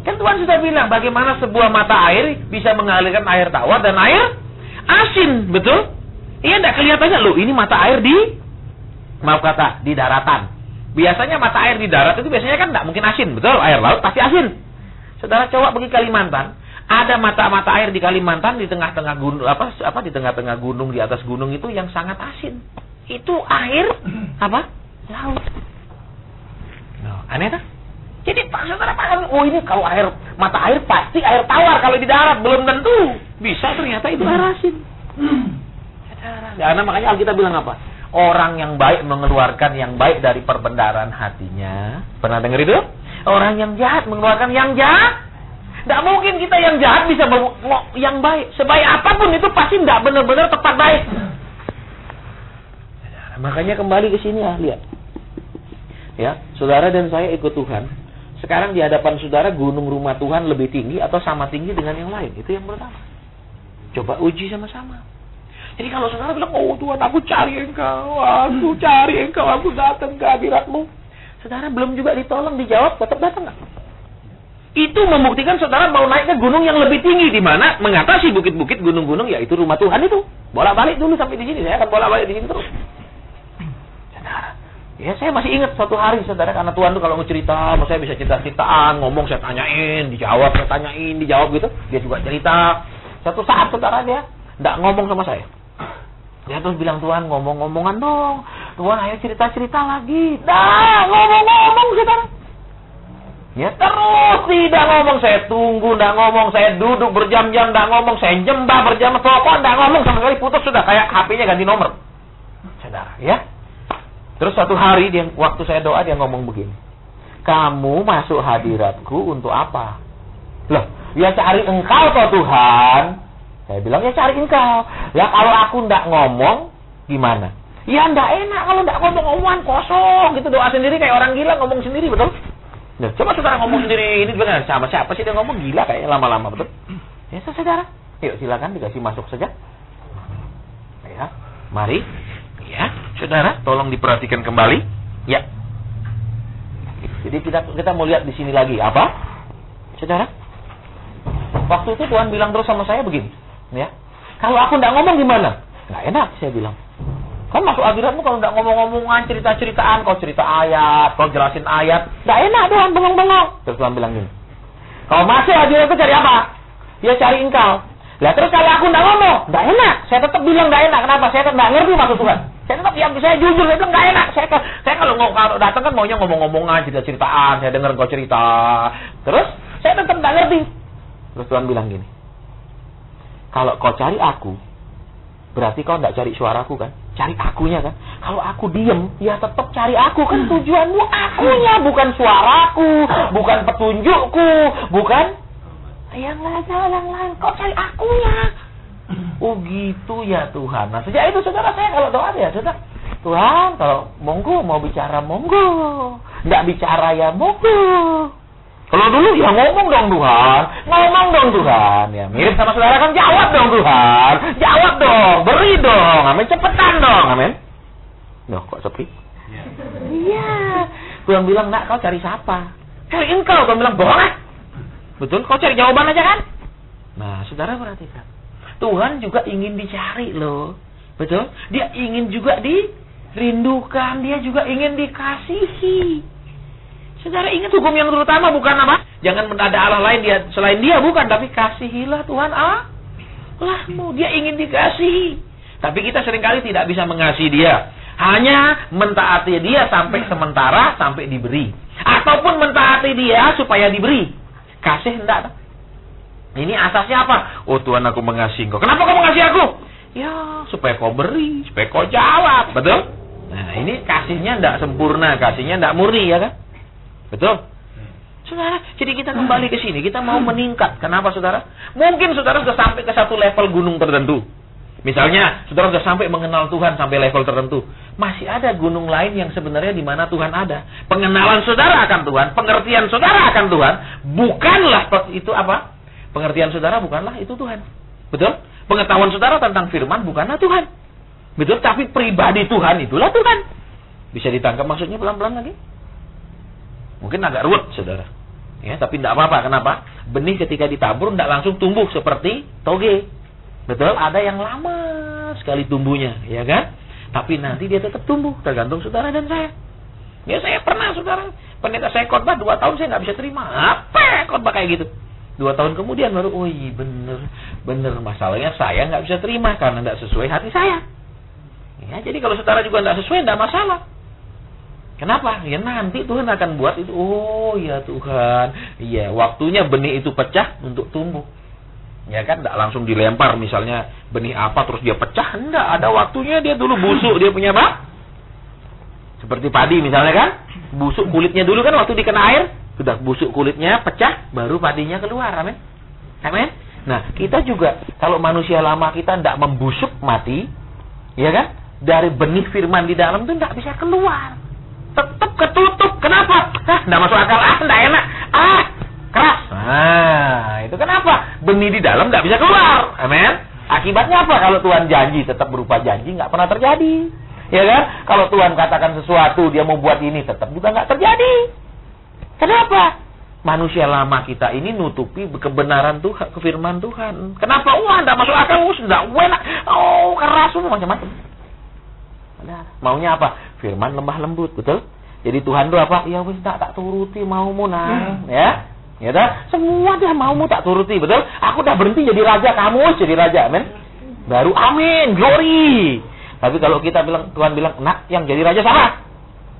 Kan Tuhan sudah bilang, bagaimana sebuah mata air bisa mengalirkan air tawar dan air asin, betul? Iya, tidak kelihatannya, loh ini mata air di daratan. Biasanya mata air di darat itu biasanya kan tidak mungkin asin, betul? Air laut pasti asin. Saudara coba pergi Kalimantan, ada mata-mata air di Kalimantan di tengah-tengah gunung di tengah-tengah gunung, di atas gunung itu yang sangat asin. Itu air apa? Laut. Nah, aneh tak? Jadi saudara paham, oh ini kalau mata air pasti air tawar, kalau di darat belum tentu. Bisa ternyata itu air asin. Karena makanya Alkitab bilang apa? Orang yang baik mengeluarkan yang baik dari perbendaharaan hatinya. Pernah dengar itu? Orang yang jahat mengeluarkan yang jahat. Tidak mungkin kita yang jahat bisa yang baik. Sebaik apapun itu pasti tidak benar-benar tepat baik. Makanya kembali ke sini lihat. Ya, saudara dan saya ikut Tuhan. Sekarang di hadapan saudara gunung rumah Tuhan lebih tinggi atau sama tinggi dengan yang lain? Itu yang pertama. Coba uji sama-sama. Jadi kalau saudara bilang, oh Tuhan aku cari engkau, aku datang ke hadiratmu. Saudara belum juga ditolong, dijawab, tetap datang nggak? Itu membuktikan saudara mau naik ke gunung yang lebih tinggi, di mana mengatasi bukit-bukit gunung-gunung, yaitu rumah Tuhan itu. Bolak-balik dulu sampai di sini, saya akan bolak-balik di sini terus. Saudara, ya saya masih ingat suatu hari saudara, karena Tuhan tuh kalau mau cerita, saya bisa cerita-ceritaan, ngomong saya tanyain, dijawab, saya tanyain, dijawab gitu. Dia juga cerita. Suatu saat saudara dia nggak ngomong sama saya. Dia terus bilang, Tuhan ngomong-ngomongan dong. Tuhan ayo cerita-cerita lagi. Dah ngomong-ngomong saudara. Ya terus tidak ngomong. Saya tunggu, tidak ngomong. Saya duduk berjam-jam, tidak ngomong. Saya jembah berjam-jam. Pokoknya tidak ngomong sama sekali. Putus sudah, kayak HP-nya ganti nomor. Saudara ya. Terus suatu hari waktu saya doa dia ngomong begini. Kamu masuk hadiratku untuk apa? Loh, ya cari engkau toh Tuhan. Saya bilang, ya cari engkau. Ya kalau aku ndak ngomong, gimana? Ya ndak enak kalau ndak ngomong-ngomongan kosong. Gitu doa sendiri kayak orang gila ngomong sendiri, betul? Nah, coba saudara ngomong sendiri, ini benar. Sama siapa sih dia ngomong gila kayak lama-lama, betul? Ya saudara. Yuk silakan dikasih masuk saja. Ya, mari. Ya, saudara, tolong diperhatikan kembali. Ya. Jadi kita mau lihat di sini lagi. Apa? Saudara? Waktu itu Tuhan bilang terus sama saya begini. Ya, kalau aku tidak ngomong gimana? Nggak enak, saya bilang. Kan masuk hadiratmu kalau tidak ngomong-ngomongan, cerita-ceritaan, kau cerita ayat, kau jelasin ayat, nggak enak Tuhan, bengong-bengong. Terus Tuhan bilang gini, kalau masuk hadiratku cari apa? Ya cari engkau. Lah terus kalau aku tidak ngomong, nggak enak. Saya tetap bilang nggak enak. Kenapa? Saya tetap nggak ngerti maksud Tuhan. Saya tetap saya jujur, saya bilang nggak enak. Saya kalau datang kan maunya ngomong-ngomongan, cerita-ceritaan, saya dengar kau cerita. Terus saya tetap nggak ngerti. Terus Tuhan bilang gini, kalau kau cari aku, berarti kau tidak cari suaraku kan? Cari akunya kan? Kalau aku diem, ya tetap cari aku kan? Tujuanmu akunya, bukan suaraku, bukan petunjukku, bukan yang lain. Kau cari akunya. Oh gitu ya Tuhan. Nah sejak itu saudara saya kalau doa ya saudara, Tuhan kalau monggo mau bicara monggo, nggak bicara ya monggo. Kalau dulu ya ngomong dong Tuhan, ya mirip sama saudara kan, jawab dong Tuhan, jawab dong, beri dong, amin, cepetan dong, amin. Loh kok sepi? Iya. Tuhan bilang, nak kau cari siapa? Cari engkau. Tuhan bilang, bohong ah. Betul, kau cari jawaban aja kan? Nah saudara perhatikan, Tuhan juga ingin dicari loh, betul? Dia ingin juga dirindukan, dia juga ingin dikasihi. Saudara ingat hukum yang terutama bukan apa? Jangan ada Allah lain selain dia, bukan. Tapi kasihilah Tuhan Allahmu. Dia ingin dikasihi. Tapi kita seringkali tidak bisa mengasihi dia. Hanya mentaati dia sampai sementara, sampai diberi. Ataupun mentaati dia supaya diberi. Kasih enggak. Ini asasnya apa? Oh Tuhan aku mengasihi engkau. Kenapa kau mengasihi aku? Ya supaya kau beri, supaya kau jawab. Betul? Nah, ini kasihnya tidak sempurna, kasihnya tidak murni, ya kan? Betul? Saudara, jadi kita kembali ke sini, kita mau meningkat. Kenapa, saudara? Mungkin saudara sudah sampai ke satu level gunung tertentu. Misalnya, saudara sudah sampai mengenal Tuhan sampai level tertentu. Masih ada gunung lain yang sebenarnya di mana Tuhan ada. Pengenalan saudara akan Tuhan, pengertian saudara akan Tuhan, bukanlah itu apa? Pengertian saudara bukanlah itu Tuhan. Betul? Pengetahuan saudara tentang firman bukanlah Tuhan. Betul, tapi pribadi Tuhan itulah Tuhan. Bisa ditangkap maksudnya pelan-pelan lagi? Mungkin agak ruwet, saudara. Ya, tapi tidak apa-apa. Kenapa? Benih ketika ditabur tidak langsung tumbuh seperti toge. Betul, ada yang lama sekali tumbuhnya, ya kan? Tapi nanti dia tetap tumbuh, tergantung saudara dan saya. Ya, saya pernah, saudara. Pendeta saya khotbah 2 tahun saya nggak bisa terima. Apa khotbah kayak gitu? 2 tahun kemudian baru, oh iya bener. Masalahnya saya nggak bisa terima karena nggak sesuai hati saya. Ya, jadi kalau saudara juga tidak sesuai, tidak masalah. Kenapa? Ya nanti Tuhan akan buat itu. Oh ya Tuhan, iya waktunya benih itu pecah untuk tumbuh. Ya kan, tidak langsung dilempar misalnya benih apa terus dia pecah. Tidak, ada waktunya dia dulu busuk, dia punya apa? Seperti padi misalnya kan, busuk kulitnya dulu kan waktu dikena air, sudah busuk kulitnya pecah, baru padinya keluar. Amin. Amin. Nah, kita juga kalau manusia lama kita tidak membusuk mati, ya kan? Dari benih firman di dalam itu tidak bisa keluar. Tetap ketutup. Kenapa? Tidak masuk akal. Tidak enak. Keras. Nah, itu kenapa? Benih di dalam tidak bisa keluar. Amin. Akibatnya apa? Kalau Tuhan janji tetap berupa janji, nggak pernah terjadi. Ya kan? Kalau Tuhan katakan sesuatu, dia mau buat ini, tetap juga nggak terjadi. Kenapa? Manusia lama kita ini nutupi kebenaran Tuhan, kefirman Tuhan. Kenapa? Wah, tidak masuk akal. Sudah enak. Oh, keras semua macam-macam. Maunya apa? Firman lemah lembut, betul? Jadi Tuhan itu apa? Ya wis tak turuti maumu nah, ya. Ya dah, semua dah maumu tak turuti, betul? Aku dah berhenti jadi raja, kamu jadi raja, amin. Baru amin, glory. Tapi kalau kita bilang, Tuhan bilang, "Nak, yang jadi raja siapa?"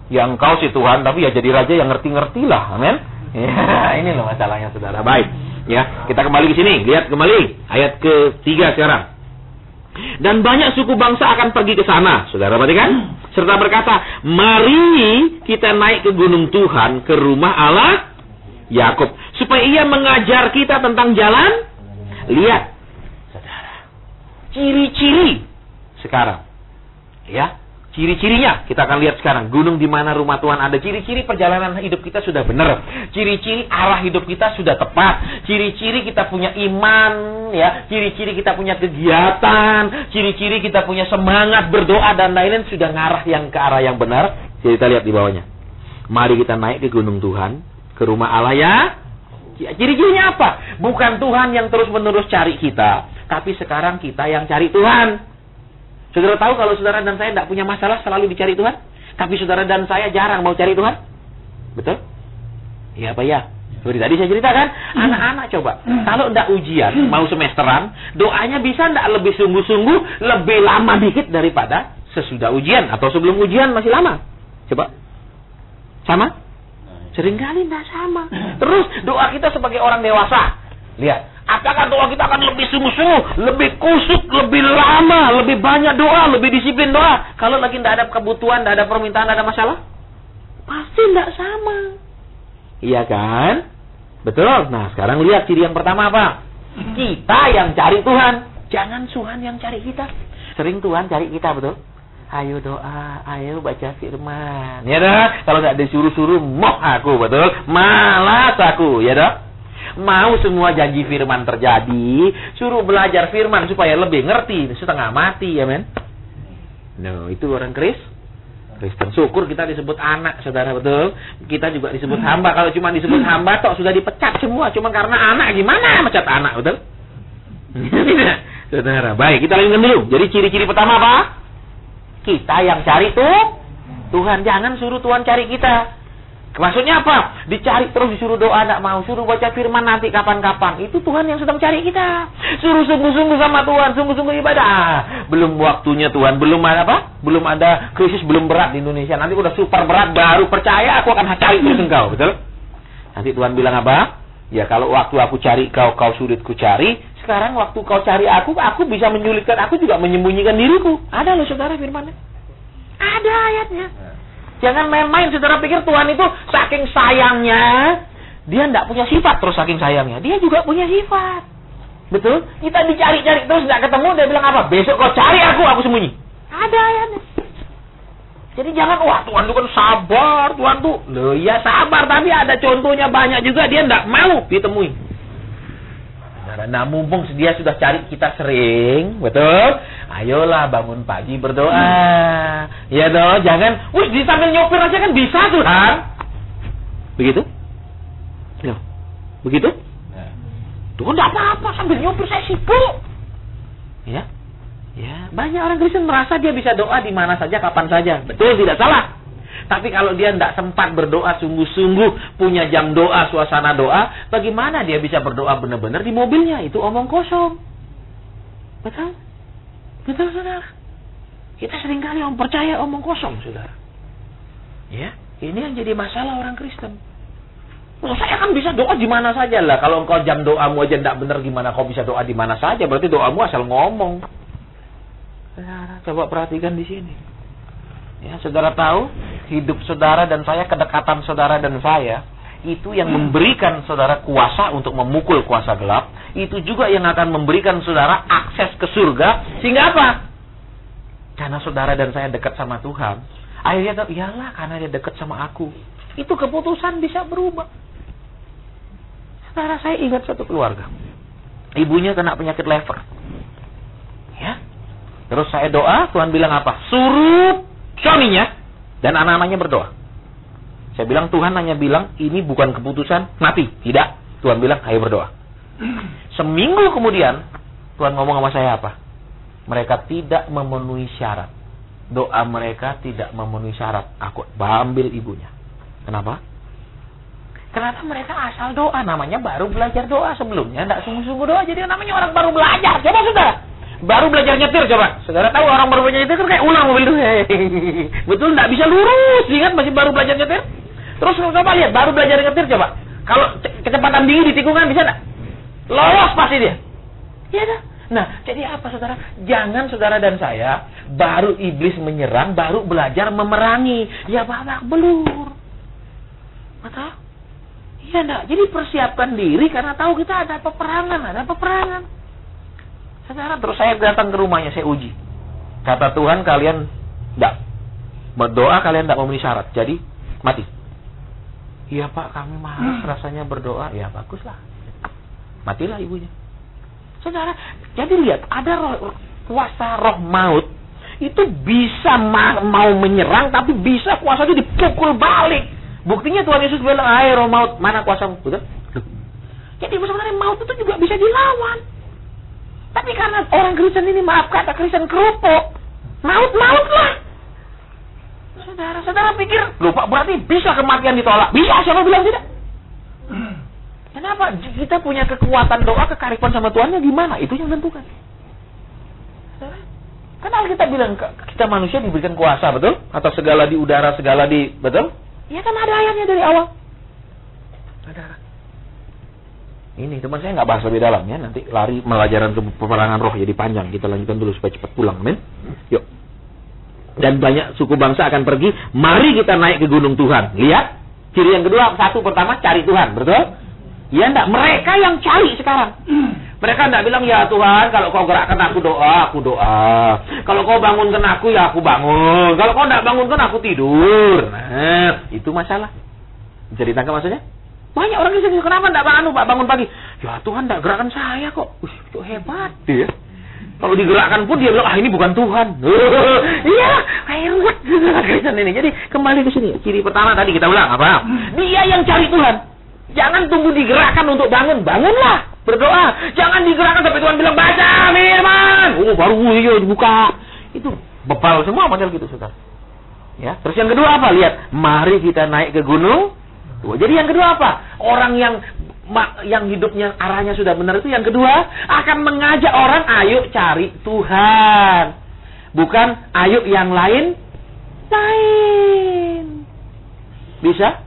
Yang kau sih Tuhan, tapi ya jadi raja yang ngerti-ngertilah, amin. Ya, ini loh masalahnya, saudara. Baik, ya, kita kembali ke sini, lihat kembali ayat ke-3 sekarang. Dan banyak suku bangsa akan pergi ke sana, saudara perhatikan, serta berkata, mari kita naik ke gunung Tuhan, ke rumah Allah Yakub, supaya ia mengajar kita tentang jalan. Lihat, saudara, ciri-ciri sekarang, ya, ciri-cirinya kita akan lihat sekarang. Gunung di mana rumah Tuhan ada, ciri-ciri perjalanan hidup kita sudah benar, ciri-ciri arah hidup kita sudah tepat, ciri-ciri kita punya iman, ya, ciri-ciri kita punya kegiatan, ciri-ciri kita punya semangat berdoa dan lain-lain sudah ngarah yang ke arah yang benar. Jadi kita lihat di bawahnya. Mari kita naik ke gunung Tuhan, ke rumah Allah ya. Ciri-cirinya apa? Bukan Tuhan yang terus-menerus cari kita, tapi sekarang kita yang cari Tuhan. Saudara tahu kalau saudara dan saya tidak punya masalah selalu dicari Tuhan, tapi saudara dan saya jarang mau cari Tuhan. Betul? Iya apa ya? Seperti tadi saya ceritakan, anak-anak coba, kalau tidak ujian, mau semesteran, doanya bisa tidak lebih sungguh-sungguh, lebih lama dikit daripada sesudah ujian, atau sebelum ujian masih lama. Coba. Sama? Seringkali tidak sama. Terus doa kita sebagai orang dewasa, lihat. Apakah doa kita akan lebih sungguh-sungguh, lebih kusut, lebih lama, lebih banyak doa, lebih disiplin doa? Kalau lagi tidak ada kebutuhan, tidak ada permintaan, tidak ada masalah? Pasti tidak sama. Iya kan? Betul. Nah, sekarang lihat ciri yang pertama apa? Kita yang cari Tuhan. Jangan Tuhan yang cari kita. Sering Tuhan cari kita, betul? Ayo doa, ayo baca firman. Ya dah, kalau nggak disuruh-suruh, moh aku, betul? Malas aku, ya dah? Mau semua janji firman terjadi, suruh belajar firman supaya lebih ngerti, setengah mati, ya men. No, itu orang Kristen. Syukur kita disebut anak, saudara, betul. Kita juga disebut hamba. Kalau cuma disebut hamba, tok sudah dipecat semua. Cuma karena anak, gimana mecat anak, betul? Saudara, baik, kita lanjutkan dulu. Jadi ciri-ciri pertama apa? Kita yang cari Tuhan, jangan suruh Tuhan cari kita. Maksudnya apa? Dicari terus, disuruh doa, tidak mau. Suruh baca firman nanti kapan-kapan. Itu Tuhan yang sedang cari kita. Suruh sungguh-sungguh sama Tuhan, sungguh-sungguh ibadah. Belum waktunya Tuhan, belum ada apa? Belum ada krisis, belum berat di Indonesia. Nanti udah super berat, baru percaya aku akan cari terus engkau, betul? Nanti Tuhan bilang apa? Ya kalau waktu aku cari kau, kau sulit ku cari. Sekarang waktu kau cari aku bisa menyulitkan, aku juga menyembunyikan diriku. Ada loh saudara firmannya. Ada ayatnya. Jangan main-main, saudara pikir Tuhan itu saking sayangnya, dia tidak punya sifat terus saking sayangnya. Dia juga punya sifat. Betul? Kita dicari-cari terus tidak ketemu, dia bilang apa? Besok kau cari aku sembunyi. Ada ayatnya. Jadi jangan, wah Tuhan itu kan sabar, Tuhan tuh. Loh ya sabar, tapi ada contohnya banyak juga dia tidak mau ditemui. Nah mumpung dia sudah cari kita sering, betul? Ayolah bangun pagi berdoa. Ya dong, jangan, di sambil nyopir aja kan bisa Tuhan. Begitu? Ya. Begitu? Tuhan tidak apa-apa sambil nyopir saya sibuk. Ya. Ya, banyak orang Kristen merasa dia bisa doa di mana saja, kapan saja. Betul, tidak salah. Tapi kalau dia tidak sempat berdoa sungguh-sungguh, punya jam doa, suasana doa, bagaimana dia bisa berdoa benar-benar di mobilnya? Itu omong kosong. Betul? Betul, saudara. Kita seringkali percaya omong kosong, saudara. Ya, ini yang jadi masalah orang Kristen. Saya kan bisa doa di mana saja lah. Kalau engkau jam doamu aja tidak benar, gimana kau bisa doa di mana saja? Berarti doamu asal ngomong. Saudara, coba perhatikan di sini. Ya, saudara tahu, hidup saudara dan saya, kedekatan saudara dan saya, itu yang memberikan saudara kuasa untuk memukul kuasa gelap. Itu juga yang akan memberikan saudara akses ke surga. Sehingga apa? Karena saudara dan saya dekat sama Tuhan. Akhirnya, iyalah karena dia dekat sama aku. Itu keputusan bisa berubah. Saudara, saya ingat satu keluarga. Ibunya kena penyakit lever. Ya. Terus saya doa, Tuhan bilang apa? Suruh suaminya dan anak-anaknya berdoa. Saya bilang, Tuhan hanya bilang, ini bukan keputusan mati. Tidak. Tuhan bilang, ayo berdoa. Seminggu kemudian, Tuhan ngomong sama saya apa? Mereka tidak memenuhi syarat. Doa mereka tidak memenuhi syarat. Aku ambil ibunya. Kenapa? Kenapa mereka asal doa? Namanya baru belajar doa sebelumnya. Tidak sungguh-sungguh doa. Jadi namanya orang baru belajar. Coba saudara. Baru belajar nyetir coba. Saudara tahu orang baru belajar nyetir kan kayak ulang mobil itu. Betul, tidak bisa lurus. Ingat masih baru belajar nyetir. Terus coba lihat, baru belajar nyetir coba. Kalau kecepatan tinggi di tikungan bisa enggak? Lolos pasti dia. Iya dah. Nah, jadi apa saudara? Jangan saudara dan saya baru iblis menyerang, baru belajar memerangi. Ya babak belur. Betul? Iya enggak. Jadi persiapkan diri karena tahu kita ada peperangan. Saudara, terus saya datang ke rumahnya, saya uji. Kata Tuhan, kalian enggak berdoa, kalian enggak memenuhi syarat. Jadi, mati. Iya Pak, kami malas rasanya berdoa. Ya baguslah. Matilah ibunya. Saudara, jadi lihat, ada kuasa roh maut. Itu bisa mau menyerang, tapi bisa kuasa itu dipukul balik. Buktinya Tuhan Yesus bilang, hai roh maut, mana kuasamu? Betul? Jadi sebenarnya maut itu juga bisa dilawan. Tapi karena orang Kristen ini, maaf kata Kristen kerupuk, maut lah. Saudara pikir, lupa berarti bisa kematian ditolak? Bisa, siapa bilang tidak? Kenapa? Kita punya kekuatan doa, kekarifan sama Tuhannya gimana? Itu yang menentukan. Kenapa kita bilang kita manusia diberikan kuasa, betul? Atau segala di udara, segala di, betul? Ya kan ada ayatnya dari awal. Ada. Ini teman saya nggak bahas lebih dalam ya, nanti lari pelajaran peperangan roh jadi panjang. Kita lanjutkan dulu supaya cepat pulang, amin. Yuk. Dan banyak suku bangsa akan pergi. Mari kita naik ke gunung Tuhan. Lihat, ciri yang kedua, satu pertama cari Tuhan, betul? Ya enggak, mereka yang cari sekarang. Mereka enggak bilang, ya Tuhan, kalau kau gerakkan aku doa. Kalau kau bangunkan aku, ya aku bangun. Kalau kau enggak bangunkan aku tidur. Nah, itu masalah. Bisa ditangkap maksudnya? Banyak orang Kristen, kenapa enggak bangun pagi? Ya Tuhan enggak gerakkan saya kok. Itu hebat ya. Kalau digerakkan pun dia bilang, ini bukan Tuhan. Iya, hebat Kristen ini. Jadi kembali ke sini. Ciri pertama tadi kita ulang apa? Dia yang cari Tuhan. Jangan tunggu digerakkan untuk bangun. Bangunlah, berdoa. Jangan digerakkan sampai Tuhan bilang, baca firman. Baru dibuka. Itu bebal semua model gitu, saudara. Ya. Terus yang kedua apa? Lihat, mari kita naik ke gunung. Jadi yang kedua apa? Orang yang hidupnya arahnya sudah benar itu yang kedua akan mengajak orang, ayo cari Tuhan. Bukan ayo yang lain. Bisa?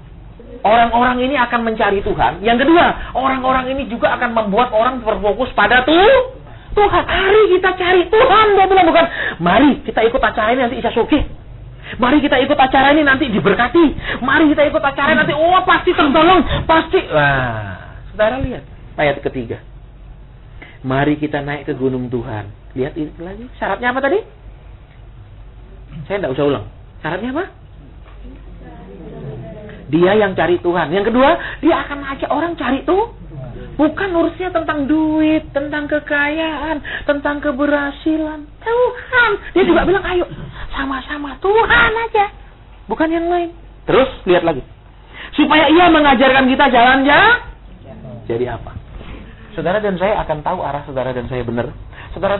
Orang-orang ini akan mencari Tuhan. Yang kedua, orang-orang ini juga akan membuat orang berfokus pada Tuhan. Mari kita cari Tuhan. Dia bilang bukan, mari kita ikut acara ini nanti Isa Soge. Mari kita ikut acara ini nanti diberkati. Mari kita ikut acara nanti, pasti tertolong, pasti. Wah, saudara lihat ayat ketiga. Mari kita naik ke gunung Tuhan. Lihat ini lagi. Syaratnya apa tadi? Saya tidak usah ulang. Syaratnya apa? Dia yang cari Tuhan. Yang kedua, dia akan ajak orang cari Tuhan. Bukan urusnya tentang duit, tentang kekayaan, tentang keberhasilan. Tuhan. Dia juga bilang, ayo sama-sama Tuhan aja. Bukan yang lain. Terus lihat lagi. Supaya ia mengajarkan kita jalannya. Jadi apa? Saudara dan saya akan tahu arah saudara dan saya benar. Saudara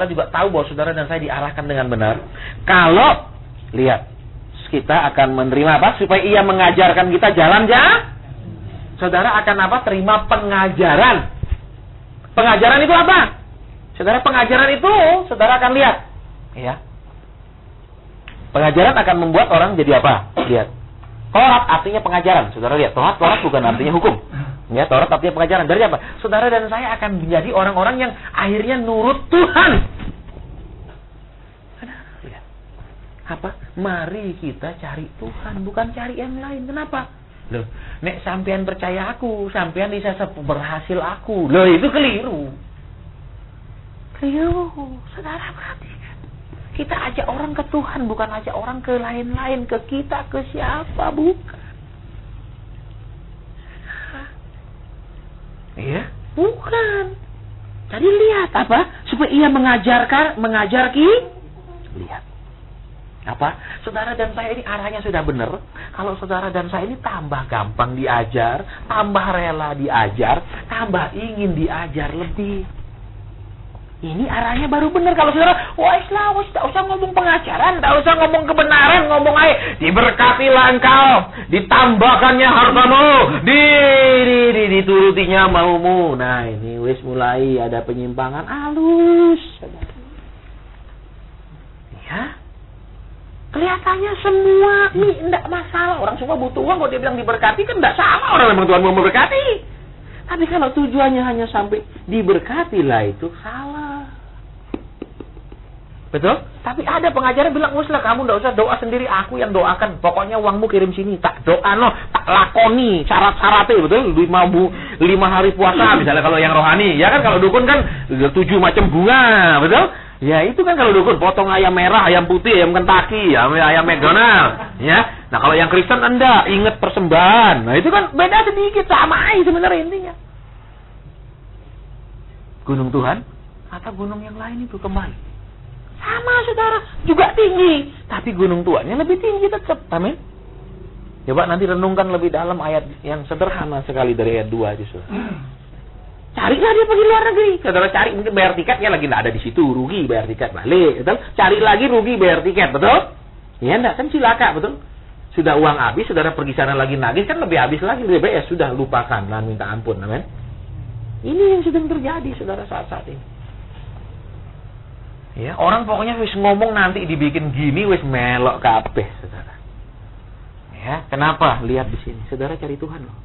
juga tahu bahwa saudara dan saya diarahkan dengan benar. Kalau lihat, kita akan menerima apa? Supaya ia mengajarkan kita jalannya. Saudara akan apa? Terima pengajaran. Pengajaran itu apa? Saudara, pengajaran itu saudara akan lihat. Ya. Pengajaran akan membuat orang jadi apa? Lihat. Taurat artinya pengajaran. Saudara lihat, Taurat bukan artinya hukum. Ya, Taurat artinya pengajaran. Dari apa? Saudara dan saya akan menjadi orang-orang yang akhirnya nurut Tuhan. Lihat. Apa? Mari kita cari Tuhan, bukan cari yang lain. Kenapa? Loh, nek sampean percaya aku, sampean bisa berhasil aku. Loh, itu keliru. Keliru. Saudara perhatikan. Kita ajak orang ke Tuhan, bukan ajak orang ke lain-lain, ke kita, ke siapa, bukan. Iya, bukan. Jadi lihat apa? Supaya ia mengajar lihat. Apa? Saudara dan saya ini arahnya sudah benar. Kalau saudara dan saya ini tambah gampang diajar, tambah rela diajar, tambah ingin diajar lebih. Ini arahnya baru benar. Kalau saudara, Islam, tidak usah ngomong pengajaran, tidak usah ngomong kebenaran, ngomong aja, diberkatilah engkau, ditambahkannya hartamu, diturutinya maumu. Nah, ini wis mulai ada penyimpangan halus. Ya. Kelihatannya semua ini tidak masalah. Orang semua butuh uang, kalau dia bilang diberkati kan tidak salah. Orang memang Tuhan mau memberkati. Tapi kalau tujuannya hanya sampai diberkati lah, itu salah. Betul? Tapi ada pengajaran bilang, "Uslah kamu tidak usah doa sendiri, aku yang doakan. Pokoknya uangmu kirim sini, tak doa tak lakoni syarat-syaratnya, betul? 5 hari puasa misalnya kalau yang rohani. Ya kan kalau dukun kan 7 macam bunga, betul? Ya itu kan kalau dukun, potong ayam merah, ayam putih, ayam Kentucky, ayam McDonald, ya. Nah kalau yang Kristen enggak, ingat persembahan. Nah itu kan beda sedikit, sama aja sebenarnya intinya. Gunung Tuhan atau gunung yang lain itu kembali. Sama saudara, juga tinggi, tapi gunung Tuhannya lebih tinggi tetap. Amin. Coba nanti renungkan lebih dalam ayat yang sederhana sekali dari ayat 2 aja saudara. Carilah dia pergi luar negeri. Saudara cari, mungkin bayar tiketnya lagi tidak ada di situ, rugi bayar tiket balik, betul? Cari lagi rugi bayar tiket, betul? Ya enggak, kan cilaka, betul? Sudah uang habis, saudara pergi sana lagi nagih, kan lebih habis lagi, lebih baik ya sudah lupakan dan minta ampun, amin. Ini yang sedang terjadi, saudara saat ini. Ya, orang pokoknya wis ngomong nanti dibikin gini, wis melok kabeh, saudara. Ya, kenapa? Lihat di sini, saudara cari Tuhan loh.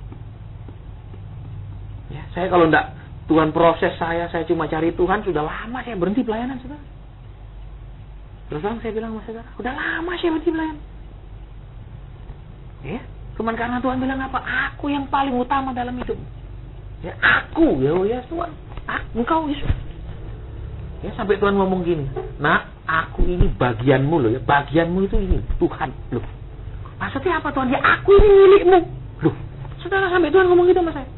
Ya, saya kalau enggak Tuhan proses saya cuma cari Tuhan, sudah lama saya berhenti pelayanan, saudara. Terus terang saya bilang sama saudara, udah lama saya berhenti pelayanan. Ya, cuman karena Tuhan bilang apa? Aku yang paling utama dalam hidup. Ya, aku, ya Tuhan. Engkau Yesus. Ya, sampai Tuhan ngomong gini, "Nah, aku ini bagianmu loh ya. Bagianmu itu ini, Tuhan loh." Maksudnya apa Tuhan? Ya, aku ini milikmu. Loh, saudara sampai Tuhan ngomong gitu sama saya.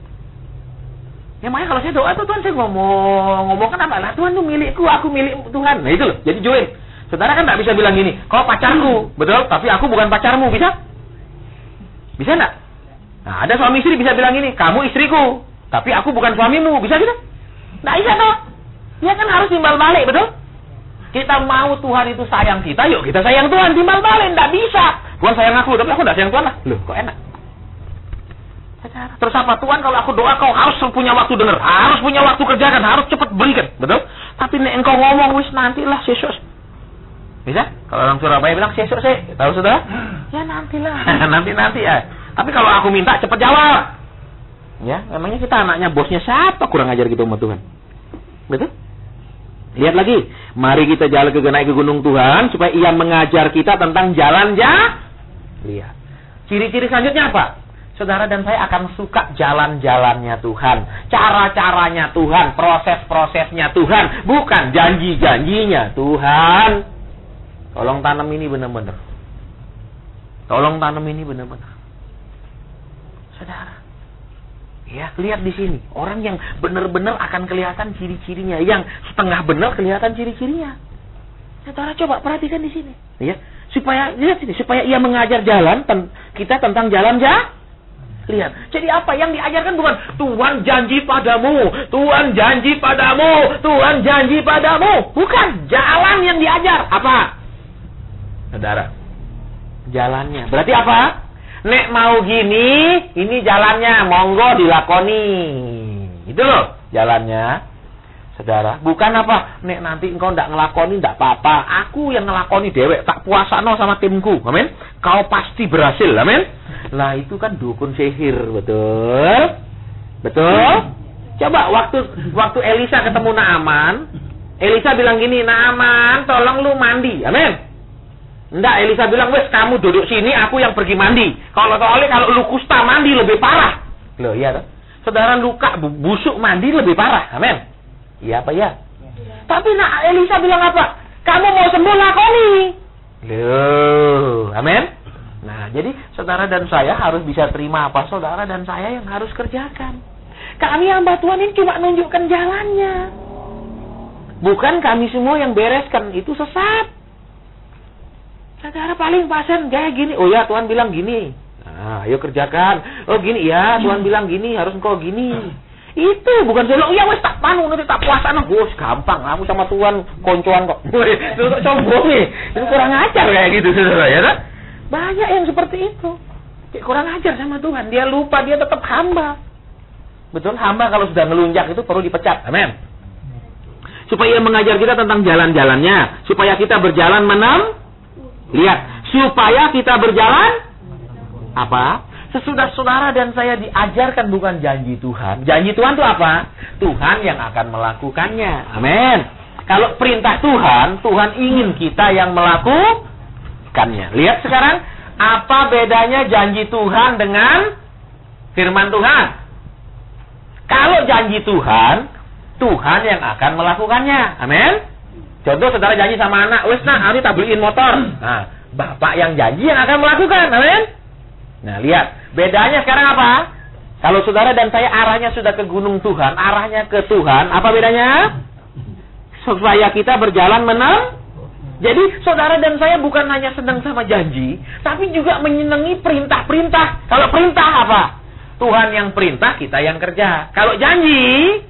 Ya makanya kalau saya doa tuh Tuhan saya ngomong kan apa? Lah Tuhan tuh milikku, aku milik Tuhan. Nah itu loh. Jadi join. Saudara kan tidak bisa bilang gini, kau pacarku, betul? Tapi aku bukan pacarmu, bisa? Bisa enggak? Nah ada suami istri bisa bilang gini, kamu istriku, tapi aku bukan suamimu, bisa gitu? Nggak bisa toh? Ya kan harus timbal balik, betul? Kita mau Tuhan itu sayang kita, yuk kita sayang Tuhan, timbal balik, nggak bisa. Tuhan sayang aku, tapi aku nggak sayang Tuhan lah. Loh kok enak? Terus apa? Tuhan kalau aku doa kau harus punya waktu dengar, harus punya waktu kerjakan, harus cepat berikan, betul? Tapi nek engkau ngomong wis nantilah Yesus. Bisa? Kalau orang Surabaya bilang Yesus sih, tahu saudara? Ya nantilah. nanti ya. Tapi kalau aku minta cepat jawab. Ya, memangnya kita anaknya bosnya siapa kurang ajar gitu sama Tuhan. Betul? Lihat lagi, Mari kita jalan naik ke gunung Tuhan supaya Ia mengajar kita tentang jalan lihat. Ciri-ciri selanjutnya apa? Saudara dan saya akan suka jalan-jalannya Tuhan, cara-caranya Tuhan, proses-prosesnya Tuhan, bukan janji-janjinya Tuhan. Tolong tanam ini benar-benar. Tolong tanam ini benar-benar. Saudara, ya, lihat di sini. Orang yang benar-benar akan kelihatan ciri-cirinya. Yang setengah benar kelihatan ciri-cirinya. Saudara coba perhatikan di sini. Ya, lihat sini. Supaya Ia mengajar jalan kita tentang jalan lihat. Jadi apa yang diajarkan bukan Tuhan janji padamu, Tuhan janji padamu, Tuhan janji padamu. Bukan. Jalan yang diajar. Apa? Saudara, jalannya. Berarti apa? Nek mau gini, ini jalannya, monggo dilakoni. Itu loh jalannya. Saudara, bukan apa? Nek nanti engkau ndak ngelakoni ndak apa-apa. Aku yang ngelakoni dewek, tak puasano sama timku. Amin. Kau pasti berhasil. Amin. Lah itu kan dukun sihir, betul? Betul? Coba waktu Elisa ketemu Naaman, Elisa bilang gini, "Naaman, tolong lu mandi." Amin. Enggak, Elisa bilang, "Wes kamu duduk sini, aku yang pergi mandi." Kalau lu kusta mandi lebih parah. Loh, iya toh? Saudara luka busuk mandi lebih parah. Amin. Iya apa ya? Tapi Elisa bilang apa? Kamu mau sembuh lakoni. Loh, amin. Nah, jadi saudara dan saya harus bisa terima apa saudara dan saya yang harus kerjakan. Kami hamba Tuhan ini cuma nunjukkan jalannya. Bukan kami semua yang bereskan, itu sesat. Saudara paling pasien kayak gini. Oh ya, Tuhan bilang gini. Nah, ayo kerjakan. Oh gini, ya Tuhan bilang gini, harus engkau gini. Itu bukan solo. Ya wes tak panu nanti tak puasa nah. Bos, gampang. Aku sama Tuhan koncoan kok. Itu sombong nih. Itu kurang ajar kayak gitu, saudara ya kan? Banyak yang seperti itu. Kurang ajar sama Tuhan. Dia lupa dia tetap hamba. Betul, hamba kalau sudah ngelunjak itu perlu dipecat. Amin. Supaya mengajar kita tentang jalan-jalannya, supaya kita berjalan lihat, supaya kita berjalan apa? Sesudah saudara dan saya diajarkan bukan janji Tuhan. Janji Tuhan itu apa? Tuhan yang akan melakukannya. Amin. Kalau perintah Tuhan, Tuhan ingin kita yang melakukannya. Lihat sekarang, apa bedanya janji Tuhan dengan firman Tuhan? Kalau janji Tuhan, Tuhan yang akan melakukannya. Amin. Contoh saudara janji sama anak, "Wes nak, hari tak beliin motor." Nah, bapak yang janji yang akan melakukan. Amin. Nah, lihat. Bedanya sekarang apa? Kalau saudara dan saya arahnya sudah ke gunung Tuhan, arahnya ke Tuhan, apa bedanya? Supaya kita berjalan Jadi, saudara dan saya bukan hanya senang sama janji, tapi juga menyenangi perintah-perintah. Kalau perintah apa? Tuhan yang perintah, kita yang kerja. Kalau janji,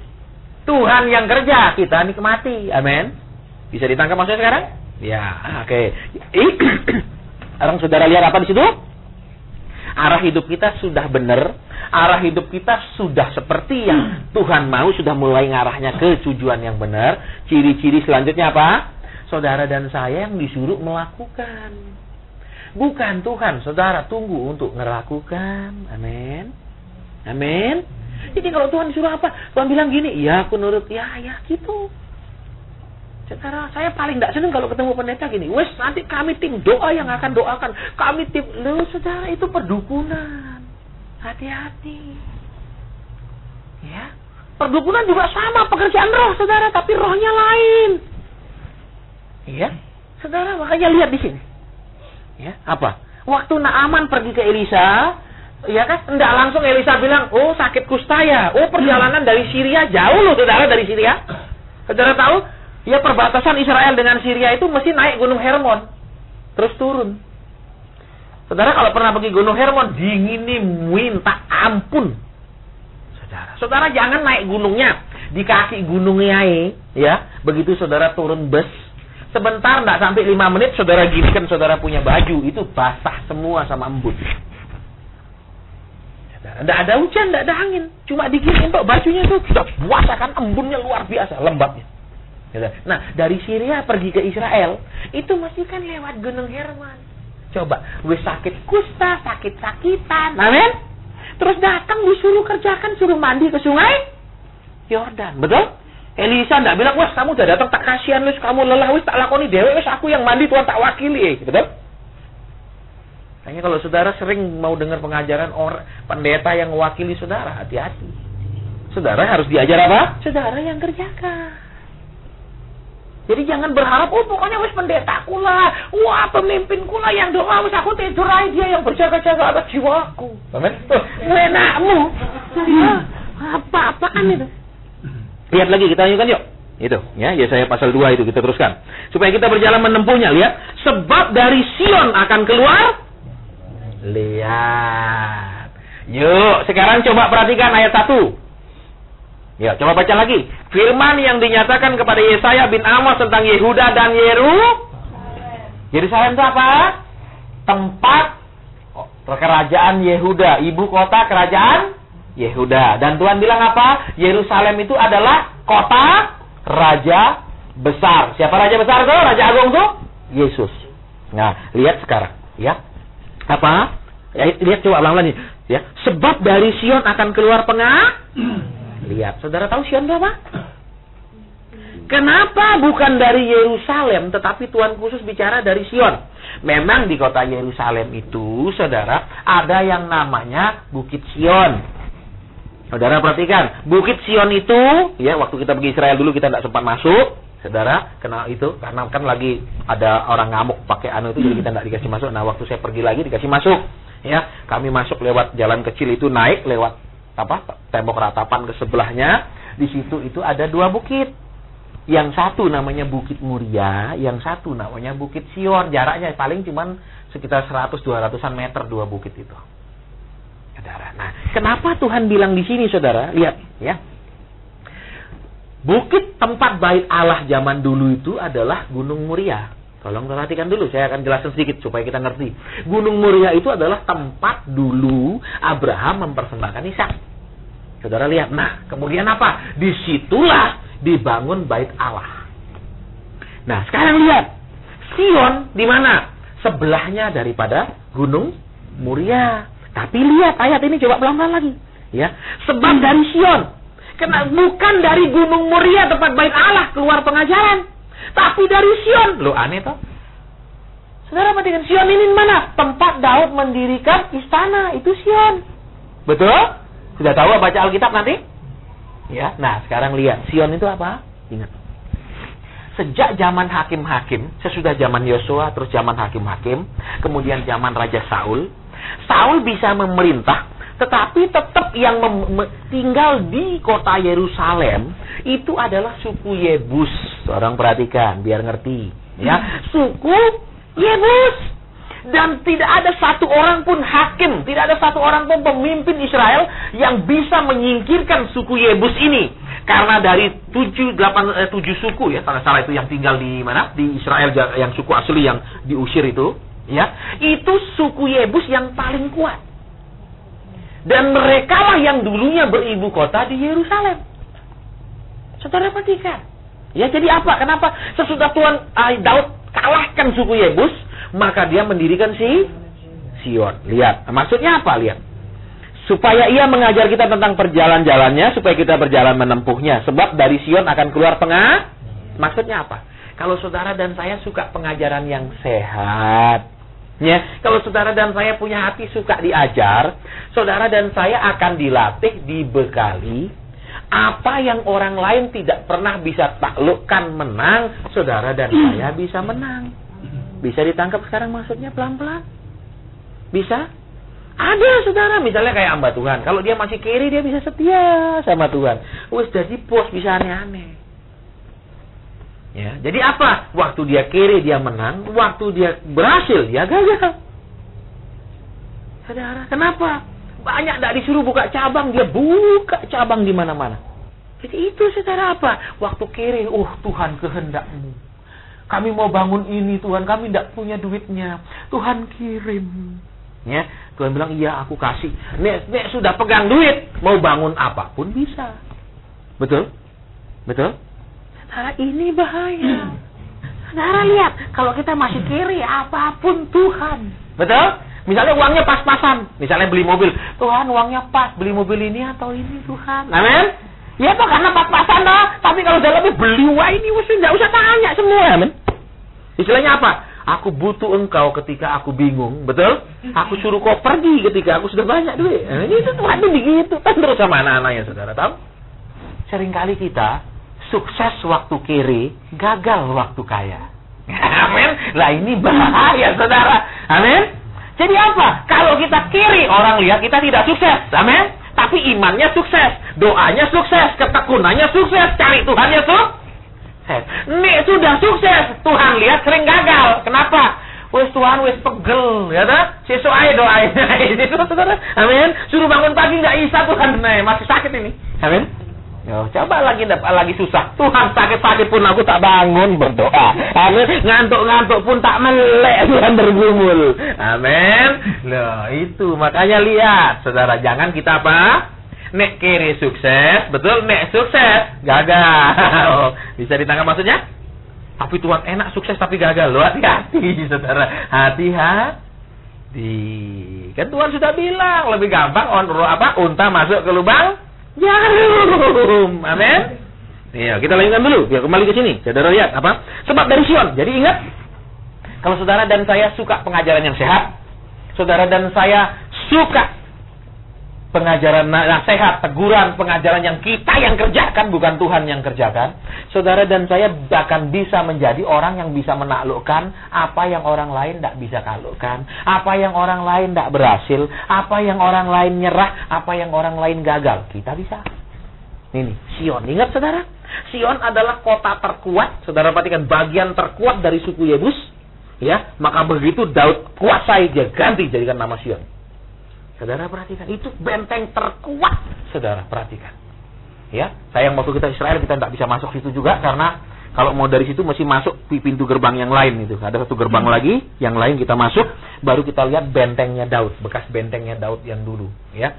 Tuhan yang kerja, kita nikmati. Amin. Bisa ditangkap maksudnya sekarang? Ya, oke. Sekarang saudara lihat apa di situ? Arah hidup kita sudah benar. Arah hidup kita sudah seperti yang Tuhan mau. Sudah mulai ngarahnya ke tujuan yang benar. Ciri-ciri selanjutnya apa? Saudara dan saya yang disuruh melakukan. Bukan Tuhan, saudara tunggu untuk melakukan. Amin. Amin. Jadi kalau Tuhan disuruh apa? Tuhan bilang gini, ya aku nurut. Ya gitu. Saudara, saya paling tidak senang kalau ketemu pendeta gini. Wes, nanti kami tim doa yang akan doakan. Kami tim, loh saudara, itu perdukunan. Hati-hati. Ya, perdukunan juga sama pekerjaan roh, saudara, tapi rohnya lain. Ya, saudara, makanya lihat di sini. Ya, apa? Waktu Naaman pergi ke Elisa, ya kan, enggak langsung Elisa bilang, "Oh, sakit kusta ya. Oh, perjalanan dari Syria jauh loh, saudara, dari Syria." Saudara tahu? Ya, perbatasan Israel dengan Syria itu mesti naik Gunung Hermon. Terus turun. Saudara kalau pernah pergi Gunung Hermon, dinginnya minta ampun. Saudara jangan naik gunungnya. Di kaki gunungnya ya. Begitu saudara turun bus, sebentar enggak sampai 5 menit saudara gini kan saudara punya baju. Itu basah semua sama embun. Enggak ada hujan, enggak ada angin. Cuma diginiin kok bajunya tuh sudah basah kan, embunnya luar biasa, lembabnya. Nah, dari Syria pergi ke Israel, itu masih kan lewat Gunung Hermon. Coba, gue sakit kusta, sakit-sakitan, amin? Terus datang disuruh kerjakan, suruh mandi ke sungai Yordan, betul? Elisa enggak bilang, "Wes, kamu udah datang, tak kasihan wes, kamu lelah wes, tak lakoni dewe wes, aku yang mandi, Tuhan tak wakili." Betul? Kayaknya kalau saudara sering mau dengar pengajaran orang pendeta yang mewakili saudara, hati-hati. Saudara harus diajar apa? Saudara yang kerjakan. Jadi jangan berharap, pokoknya wis pendetaku lah, wah pemimpinku lah yang doa, wis aku tidur aja, dia yang berjaga-jaga atas jiwaku. Amin. Enakmu. Apa-apaan itu? Lihat lagi, kita lanjutkan yuk. Itu, ya, Yesaya pasal 2 itu kita teruskan. Supaya kita berjalan menempuhnya, lihat. Sebab dari Sion akan keluar. Lihat. Yuk, sekarang coba perhatikan ayat 1. Ya, coba baca lagi. Firman yang dinyatakan kepada Yesaya bin Amos tentang Yehuda dan Yerusalem itu apa? Tempat kerajaan Yehuda, ibu kota kerajaan Yehuda. Dan Tuhan bilang apa? Yerusalem itu adalah kota raja besar. Siapa raja besar tuh? Raja agung tuh? Yesus. Nah, lihat sekarang, ya. Apa? Ya, lihat coba ulang-ulang ya. Sebab dari Sion akan keluar Lihat, saudara tahu Sion itu apa? Kenapa bukan dari Yerusalem, tetapi Tuhan khusus bicara dari Sion? Memang di kota Yerusalem itu, saudara, ada yang namanya Bukit Sion. Saudara perhatikan, Bukit Sion itu, ya, waktu kita pergi Israel dulu kita tidak sempat masuk, saudara, kenal itu, karena kan lagi ada orang ngamuk pakai itu, jadi kita tidak dikasih masuk. Nah, waktu saya pergi lagi dikasih masuk, ya, kami masuk lewat jalan kecil itu, naik lewat tembok ratapan ke sebelahnya. Di situ itu ada 2 bukit. Yang satu namanya Bukit Muria, yang satu namanya Bukit Sion. Jaraknya paling cuman sekitar 100-200an meter 2 bukit itu. Saudara. Nah, kenapa Tuhan bilang di sini, saudara? Lihat, ya. Bukit tempat bait Allah zaman dulu itu adalah Gunung Muria. Tolong perhatikan dulu, saya akan jelaskan sedikit supaya kita ngerti. Gunung Muria itu adalah tempat dulu Abraham mempersembahkan Ishak. Saudara lihat, nah kemudian apa? Disitulah dibangun bait Allah. Nah sekarang lihat, Sion di mana? Sebelahnya daripada Gunung Muria. Tapi lihat ayat ini, coba pelan-pelan lagi. Ya, sebab dari Sion, bukan dari Gunung Muria tempat bait Allah keluar pengajaran. Tapi dari Sion. Loh aneh toh? Saudara perhatikan, Sion ini mana? Tempat Daud mendirikan istana. Itu Sion. Betul? Sudah tahu baca Alkitab nanti? Ya. Nah sekarang lihat. Sion itu apa? Ingat. Sejak zaman hakim-hakim. Sesudah zaman Yosua. Terus zaman hakim-hakim. Kemudian zaman Raja Saul. Saul bisa memerintah. Tetapi tetap yang tinggal di kota Yerusalem itu adalah suku Yebus. Orang perhatikan biar ngerti, ya. Suku Yebus. Dan tidak ada satu orang pun hakim, tidak ada satu orang pun pemimpin Israel yang bisa menyingkirkan suku Yebus ini. Karena dari 7 suku, ya, kalau salah itu yang tinggal di mana? Di Israel, yang suku asli yang diusir itu, ya. Itu suku Yebus yang paling kuat. Dan mereka lah yang dulunya beribu kota di Yerusalem. Saudara perhatikan. Ya, jadi apa? Kenapa sesudah Tuhan Daud kalahkan suku Yebus, maka dia mendirikan Sion. Lihat, maksudnya apa? Lihat. Supaya ia mengajar kita tentang perjalan-jalannya, supaya kita berjalan menempuhnya. Sebab dari Sion akan keluar Maksudnya apa? Kalau saudara dan saya suka pengajaran yang sehat, ya, kalau saudara dan saya punya hati suka diajar, saudara dan saya akan dilatih, dibekali apa yang orang lain tidak pernah bisa taklukkan menang, saudara dan saya bisa menang. Bisa ditangkap sekarang maksudnya pelan-pelan? Bisa? Ada saudara, misalnya kayak hamba Tuhan, kalau dia masih kiri dia bisa setia sama Tuhan. Wes jadi bos bisa aneh-aneh. Ya, jadi apa? Waktu dia kiri dia menang, waktu dia berhasil dia gagal. Saudara, kenapa? Banyak tidak disuruh buka cabang, dia buka cabang di mana-mana. Jadi itu saudara apa? Waktu kiri, Tuhan kehendak-Mu. Kami mau bangun ini Tuhan, kami tidak punya duitnya. Tuhan kirim. Ya, Tuhan bilang, iya aku kasih. Nek sudah pegang duit, mau bangun apapun bisa. Betul? Betul? Saudara, ini bahaya. Saudara lihat, kalau kita masih kiri, apapun Tuhan. Betul? Misalnya uangnya pas-pasan. Misalnya beli mobil. Tuhan uangnya pas, beli mobil ini atau ini Tuhan. Amin? Ya toh karena pas-pasan toh. Tapi kalau udah lebih beli wah ini nggak usah tanya semua, men. Istilahnya apa? Aku butuh engkau ketika aku bingung, betul? Aku suruh kau pergi ketika aku sudah banyak duit. Nah, itu Tuhan itu begitu. Kan terus sama anak-anaknya, saudara tahu? Seringkali kita sukses waktu kere, gagal waktu kaya. Amin. Lah ini bahaya, saudara. Amin. Jadi apa? Kalau kita kiri, orang lihat kita tidak sukses. Amin. Tapi imannya sukses, doanya sukses, ketekunannya sukses, cari Tuhannya sukses. Nek sudah sukses, Tuhan lihat sering gagal. Kenapa? Wes Tuhan wes pegel, ya dah. Sesuk ae doain. Itu saudara. Amin. Suruh bangun pagi nggak bisa Tuhan, masih sakit ini. Amin. Yo, coba lagi susah. Tuhan sakit-sakit pun aku tak bangun berdoa. Amin. Ngantuk-ngantuk pun tak melek Tuhan bergumul. Amin. Loh, itu makanya lihat, saudara, jangan kita apa? Nek kiri sukses, betul? Nek sukses gagal. Bisa ditangkap maksudnya? Tapi Tuhan enak sukses tapi gagal. Loh, hati-hati, saudara. Hati-hati. Kan Tuhan sudah bilang lebih gampang unta masuk ke lubang jarum. Amin. Iya, kita lanjutkan dulu. Biar kembali ke sini. Saudara lihat apa? Sebab dari Sion. Jadi ingat, kalau saudara dan saya suka pengajaran yang sehat, saudara dan saya suka pengajaran yang sehat, teguran, pengajaran yang kita yang kerjakan, bukan Tuhan yang kerjakan, saudara dan saya akan bisa menjadi orang yang bisa menaklukkan apa yang orang lain tidak bisa taklukkan, apa yang orang lain tidak berhasil, apa yang orang lain nyerah, apa yang orang lain gagal. Kita bisa. Ini, Sion. Ingat saudara? Sion adalah kota terkuat. Saudara perhatikan, bagian terkuat dari suku Yebus. Ya, maka begitu Daud kuasai, dia ganti jadikan nama Sion. Saudara perhatikan, itu benteng terkuat. Saudara perhatikan. Ya, sayang waktu kita Israel kita tidak bisa masuk situ juga karena kalau mau dari situ mesti masuk di pintu gerbang yang lain itu. Ada satu gerbang lagi, yang lain kita masuk, baru kita lihat bentengnya Daud, bekas bentengnya Daud yang dulu, ya.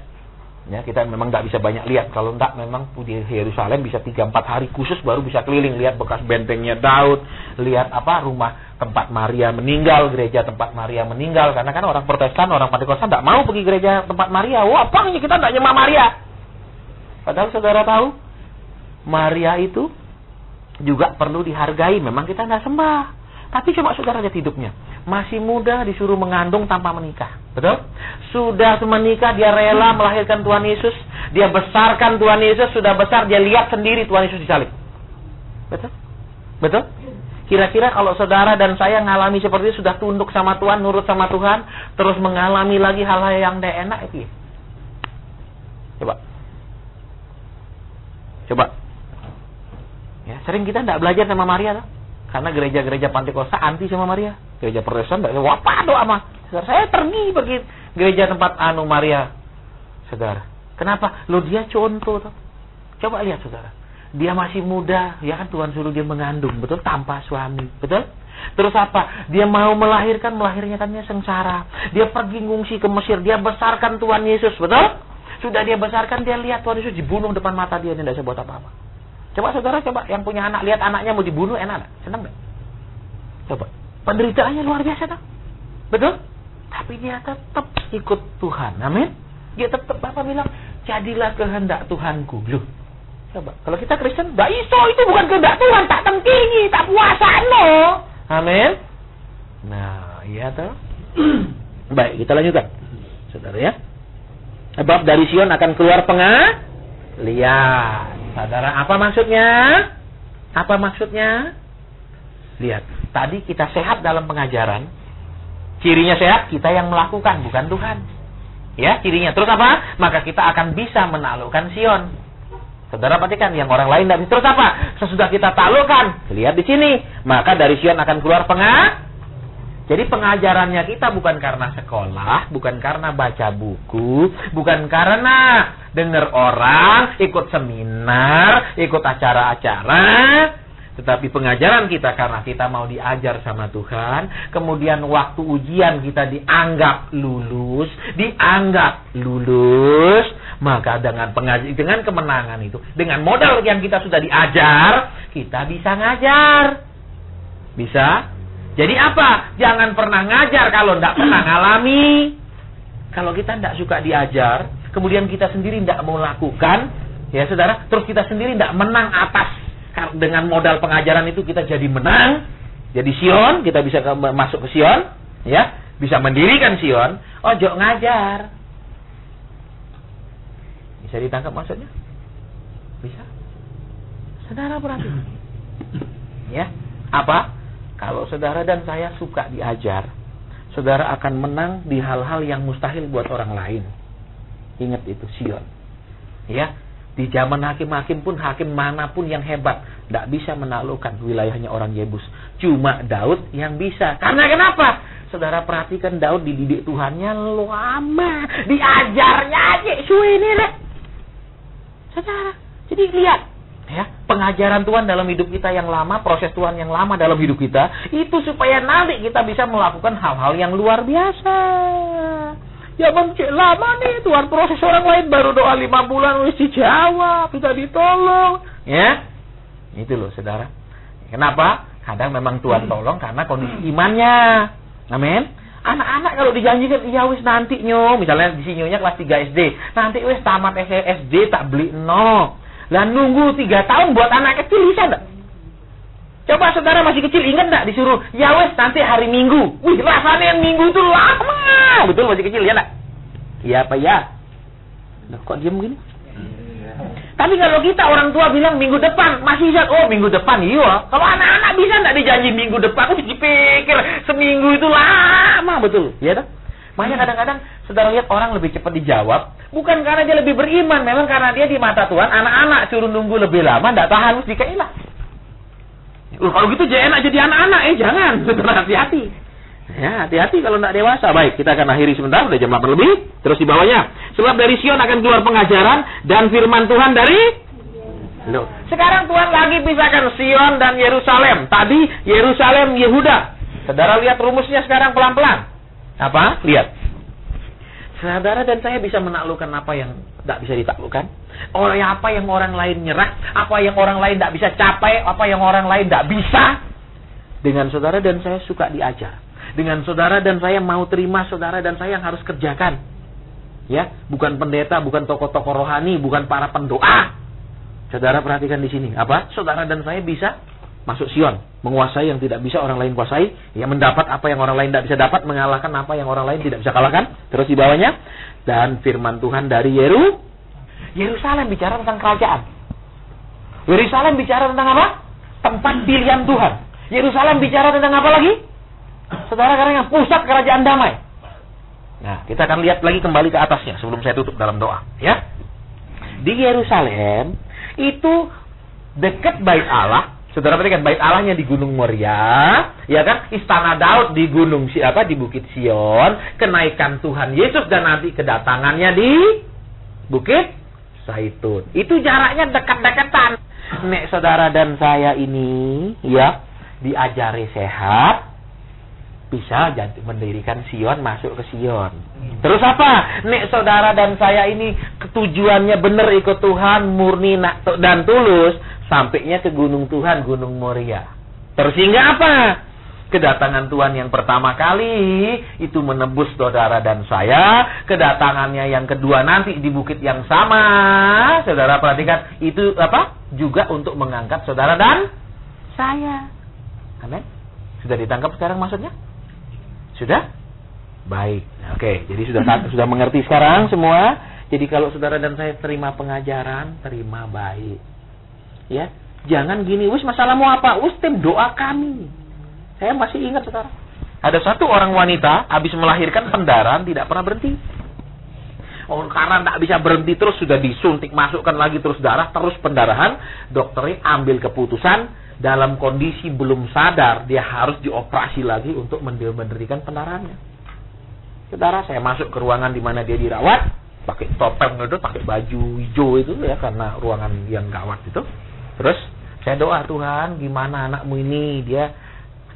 Ya, kita memang tidak bisa banyak lihat. Kalau tidak memang di Yerusalem bisa 3-4 hari khusus baru bisa keliling lihat bekas bentengnya Daud, lihat rumah tempat Maria meninggal, gereja tempat Maria meninggal. Karena kan orang Protestan, orang Pentakosta tidak mau pergi gereja tempat Maria. Wah, apanya kita tidak nyembah Maria. Padahal saudara tahu, Maria itu juga perlu dihargai. Memang kita tidak sembah. Tapi coba saudara lihat hidupnya. Masih muda disuruh mengandung tanpa menikah. Betul? Sudah menikah, dia rela melahirkan Tuhan Yesus. Dia besarkan Tuhan Yesus. Sudah besar, dia lihat sendiri Tuhan Yesus disalib. Betul? Betul? Kira-kira kalau saudara dan saya ngalami seperti itu, sudah tunduk sama Tuhan, nurut sama Tuhan, terus mengalami lagi hal-hal yang tidak enak, itu ya? Coba. Ya, sering kita tidak belajar sama Maria, tuh. Karena gereja-gereja Pentakosta anti sama Maria. Gereja Protestan tidak, wah pado ama. Saya pergi gereja tempat Maria. Saudara. Kenapa? Loh, dia contoh, tuh. Coba lihat, saudara. Dia masih muda, ya kan Tuhan suruh dia mengandung, betul? Tanpa suami, betul? Terus apa? Dia mau melahirkannya sengsara. Dia pergi ngungsi ke Mesir, dia besarkan Tuhan Yesus, betul? Sudah dia besarkan, dia lihat Tuhan Yesus dibunuh depan mata dia, tidak bisa buat apa-apa. Coba saudara, yang punya anak, lihat anaknya mau dibunuh, enak gak? Senang gak? Coba. Penderitaannya luar biasa, tak? Betul? Tapi dia tetap ikut Tuhan, amin? Dia tetap, Bapak bilang, jadilah kehendak Tuhanku. Loh, coba. Kalau kita Kristen, gak iso, itu bukan kehendak Tuhan, tak tengkingi, tak puasa, no. Amin? Nah, iya toh. Baik, kita lanjutkan. Saudara ya. Sebab dari Sion akan keluar lihat. Saudara, apa maksudnya? Apa maksudnya? Lihat, tadi kita sehat dalam pengajaran. Cirinya sehat, kita yang melakukan, bukan Tuhan. Ya, cirinya. Terus apa? Maka kita akan bisa menaklukkan Sion. Saudara perhatikan, yang orang lain tidak bisa. Terus apa? Sesudah kita taklukkan, lihat di sini. Maka dari Sion akan keluar Jadi pengajarannya kita bukan karena sekolah, bukan karena baca buku, bukan karena dengar orang, ikut seminar, ikut acara-acara. Tetapi pengajaran kita karena kita mau diajar sama Tuhan. Kemudian waktu ujian kita dianggap lulus. Maka dengan kemenangan itu, dengan modal yang kita sudah diajar, kita bisa ngajar. Bisa? Jadi apa? Jangan pernah ngajar kalau tidak pernah ngalami. Kalau kita tidak suka diajar, kemudian kita sendiri tidak mau lakukan, Ya saudara, terus kita sendiri tidak menang atas. Dengan modal pengajaran itu kita jadi menang. Jadi Sion, kita bisa masuk ke Sion. Ya, bisa mendirikan Sion. Ojo ngajar. Bisa ditangkap maksudnya? Bisa. Saudara berarti. Ya, apa? Kalau saudara dan saya suka diajar, saudara akan menang di hal-hal yang mustahil buat orang lain. Ingat itu, Sion. Ya, di zaman hakim-hakim pun, hakim manapun yang hebat tidak bisa menaklukkan wilayahnya orang Yebus. Cuma Daud yang bisa. Karena kenapa? Saudara perhatikan, Daud dididik Tuhannya lama, diajarnya aja suwe ini rek. Saudara, jadi lihat ya, pengajaran Tuhan dalam hidup kita yang lama, proses Tuhan yang lama dalam hidup kita, itu supaya nanti kita bisa melakukan hal-hal yang luar biasa. Zaman lama nih, Tuhan proses orang lain baru doa 5 bulan wis dijawab, kita ditolong. Ya, itu loh saudara. Kenapa? Kadang memang Tuhan tolong karena kondisi imannya. Amin. Anak-anak kalau dijanjikan, iya wis nanti nyo, misalnya di sinyonya kelas 3 SD, nanti wis tamat SD tak beli no. Lah nunggu 3 tahun buat anak kecil bisa enggak? Coba saudara masih kecil ingat enggak disuruh, ya wis nanti hari Minggu. Wih, rasanya yang Minggu itu lama. Betul masih kecil ya enggak? Iya apa ya? Nah, kok diam begini? Tapi kalau kita orang tua bilang minggu depan, masih bisa, oh minggu depan, iya. Kalau anak-anak bisa enggak dijanji minggu depan, dipikir seminggu itu lama, betul. Iya tak? Makanya kadang-kadang saudara lihat orang lebih cepat dijawab, bukan karena dia lebih beriman, memang karena dia di mata Tuhan, anak-anak suruh nunggu lebih lama, enggak tahan, harus dikailah. Kalau gitu jangan enak jadi anak-anak, jangan, saudara hati-hati. Ya, hati-hati kalau tidak dewasa. Baik, kita akan akhiri sebentar, udah jam 8 lebih. Terus di bawahnya, sebab dari Sion akan keluar pengajaran dan firman Tuhan dari Loh. Sekarang Tuhan lagi pisahkan Sion dan Yerusalem. Tadi Yerusalem Yehuda. Saudara lihat rumusnya sekarang pelan-pelan. Apa? Lihat. Saudara dan saya bisa menaklukkan apa yang tidak bisa ditaklukkan. Apa yang orang lain nyerah, apa yang orang lain tidak bisa capai, apa yang orang lain tidak bisa. Dengan saudara dan saya suka diajar. Dengan saudara dan saya mau terima, saudara dan saya yang harus kerjakan. Ya, bukan pendeta, bukan tokoh-tokoh rohani, bukan para pendoa. Saudara perhatikan di sini, apa? Saudara dan saya bisa masuk Sion, menguasai yang tidak bisa orang lain kuasai, yang mendapat apa yang orang lain tidak bisa dapat, mengalahkan apa yang orang lain tidak bisa kalahkan. Terus di bawahnya, dan firman Tuhan dari Yerusalem bicara tentang kerajaan. Yerusalem bicara tentang apa? Tempat pilihan Tuhan. Yerusalem bicara tentang apa lagi? Saudara, karena yang pusat kerajaan damai. Nah, kita akan lihat lagi kembali ke atasnya sebelum saya tutup dalam doa, ya. Di Yerusalem itu dekat Bait Allah. Saudara perhatikan, Bait Allahnya di Gunung Moria, ya kan? Istana Daud di gunung di Bukit Sion, kenaikan Tuhan Yesus dan nanti kedatangannya di Bukit Zaitun. Itu jaraknya dekat-dekatan. Nek saudara dan saya ini, ya, diajari sehat, bisa mendirikan Sion, masuk ke Sion. Terus apa? Nek saudara dan saya ini tujuannya benar ikut Tuhan, murni dan tulus, sampainya ke gunung Tuhan, Gunung Moria. Terus hingga apa? Kedatangan Tuhan yang pertama kali itu menebus saudara dan saya. Kedatangannya yang kedua nanti di bukit yang sama. Saudara perhatikan, itu apa? Juga untuk mengangkat saudara dan saya. Amin. Sudah ditangkap sekarang maksudnya? Sudah? Baik. Oke, jadi sudah mengerti sekarang semua. Jadi kalau saudara dan saya terima pengajaran, terima baik. Ya, jangan gini, wis masalahmu apa? Wis tim doa kami. Saya masih ingat saudara. Ada satu orang wanita habis melahirkan pendarahan tidak pernah berhenti. Oh, karena tidak bisa berhenti terus sudah disuntik, masukkan lagi terus darah, terus pendarahan. Dokternya ambil keputusan. Dalam kondisi belum sadar, dia harus dioperasi lagi untuk mendirikan pendarahannya. Saudara, saya masuk ke ruangan di mana dia dirawat, pakai topeng itu, pakai baju hijau itu ya, karena ruangan yang gawat itu. Terus saya doa, Tuhan, gimana anakmu ini, dia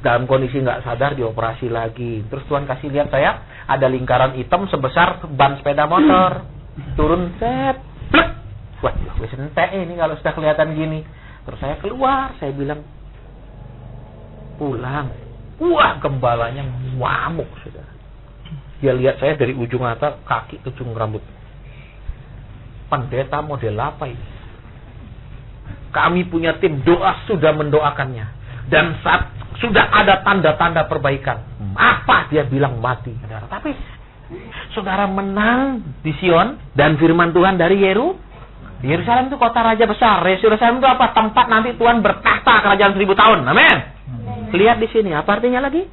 dalam kondisi nggak sadar, dioperasi lagi. Terus Tuhan kasih lihat saya, ada lingkaran hitam sebesar ban sepeda motor. Turun, set, plek. Wah, wis entek ini kalau sudah kelihatan gini. Terus saya keluar, saya bilang, pulang. Wah, gembalanya ngamuk, saudara. Dia lihat saya dari ujung mata, kaki ke ujung rambut. Pendeta model apa ini? kami punya tim doa sudah mendoakannya. Dan saat sudah ada tanda-tanda perbaikan. Apa dia bilang mati, saudara. Tapi saudara menang di Sion dan firman Tuhan dari Yerusalem itu kota raja besar. Yerusalem itu apa? Tempat nanti Tuhan bertahta kerajaan 1000 tahun. Amin. Lihat di sini, apa artinya lagi?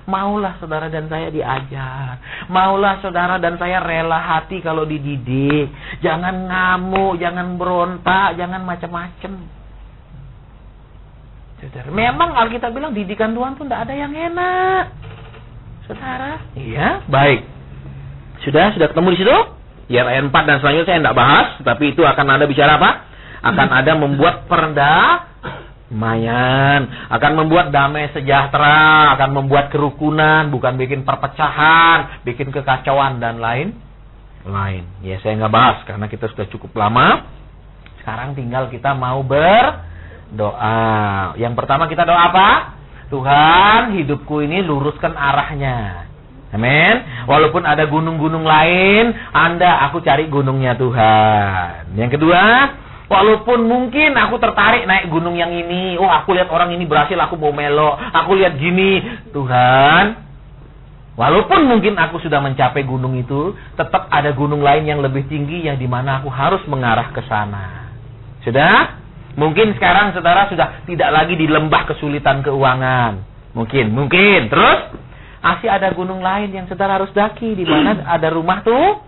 Maulah saudara dan saya diajar. Maulah saudara dan saya rela hati kalau dididik. Jangan ngamuk, jangan berontak, jangan macam-macam. Saudara, memang Alkitab bilang didikan Tuhan tuh tidak ada yang enak. Saudara, iya, baik. Sudah ketemu di situ? Ya, ayat 4 dan selanjutnya saya tidak bahas, tapi itu akan ada bicara apa? Akan ada membuat perdamaian, akan membuat damai sejahtera, akan membuat kerukunan, bukan bikin perpecahan, bikin kekacauan dan lain. Ya, saya nggak bahas karena kita sudah cukup lama. Sekarang tinggal kita mau berdoa. Yang pertama kita doa apa? Tuhan, hidupku ini luruskan arahnya. Amin. Walaupun ada gunung-gunung lain, aku cari gunungnya Tuhan. Yang kedua, walaupun mungkin aku tertarik naik gunung yang ini. Aku lihat orang ini berhasil, aku mau melok. Aku lihat gini. Tuhan, walaupun mungkin aku sudah mencapai gunung itu, tetap ada gunung lain yang lebih tinggi yang dimana aku harus mengarah ke sana. Sudah? Mungkin sekarang saudara sudah tidak lagi di lembah kesulitan keuangan. Mungkin. Terus? Masih ada gunung lain yang saudara harus daki, di mana ada rumah tuh.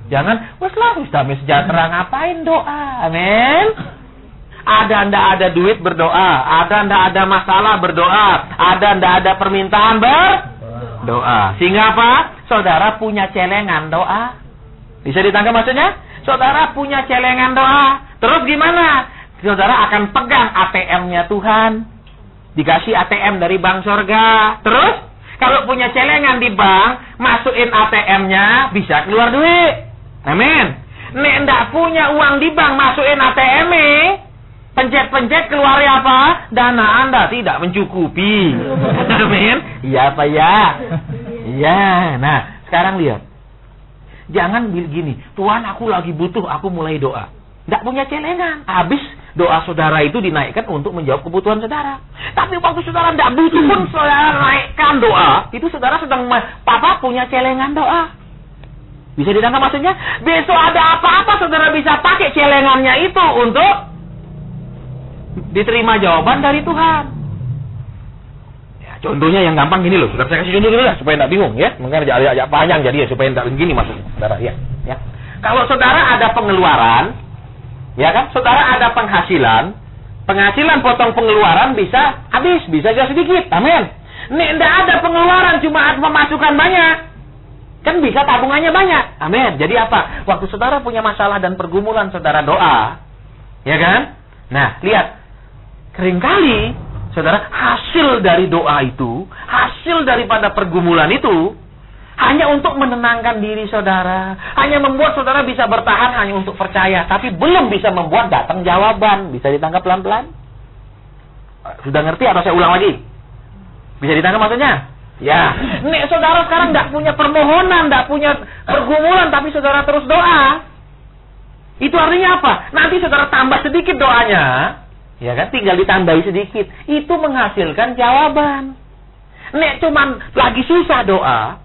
Jangan, weslah, damai sejahtera, ngapain doa? Amin. Ndak ada duit berdoa, ndak ada masalah berdoa, ndak ada permintaan berdoa. Sehingga apa? Saudara punya celengan doa. Bisa ditangkap maksudnya? Saudara punya celengan doa. Terus gimana? Saudara akan pegang ATM-nya Tuhan. Dikasih ATM dari Bank Sorga. Terus? Kalau punya celengan di bank, masukin ATM-nya, bisa keluar duit. Amin. Nek ndak punya uang di bank, masukin ATM-nya, pencet-pencet keluar apa? Dana Anda tidak mencukupi. Amin. Iya apa ya? Iya. Nah, sekarang lihat. Jangan begini, Tuhan aku lagi butuh, aku mulai doa. Ndak punya celengan. Habis doa saudara itu dinaikkan untuk menjawab kebutuhan saudara. Tapi waktu saudara tidak butuh pun saudara naikkan doa, itu saudara sedang papa punya celengan doa. Bisa ditangkap maksudnya? Besok ada apa-apa saudara bisa pakai celengannya itu untuk diterima jawaban dari Tuhan. Ya, contohnya yang gampang gini loh. Sudah saya kasih contoh dulu lah supaya tidak bingung ya. Mungkin agak panjang jadi ya supaya tidak begini maksudnya. Saudara ya. Kalau saudara ada pengeluaran, ya kan? Saudara ada penghasilan potong pengeluaran bisa habis, bisa juga sedikit. Amin. Nek enggak ada pengeluaran, cuma pemasukan banyak, kan bisa tabungannya banyak. Amin. Jadi apa? Waktu saudara punya masalah dan pergumulan, saudara doa, ya kan? Nah, lihat. Seringkali, saudara, hasil dari doa itu, hasil daripada pergumulan itu, hanya untuk menenangkan diri saudara, hanya membuat saudara bisa bertahan hanya untuk percaya, tapi belum bisa membuat datang jawaban. Bisa ditangkap pelan-pelan? Sudah ngerti atau saya ulang lagi? Bisa ditangkap maksudnya? Ya. Nek saudara sekarang tidak punya permohonan, tidak punya pergumulan, tapi saudara terus doa. Itu artinya apa? Nanti saudara tambah sedikit doanya, ya kan? Tinggal ditambahi sedikit. Itu menghasilkan jawaban. Nek cuman lagi susah doa,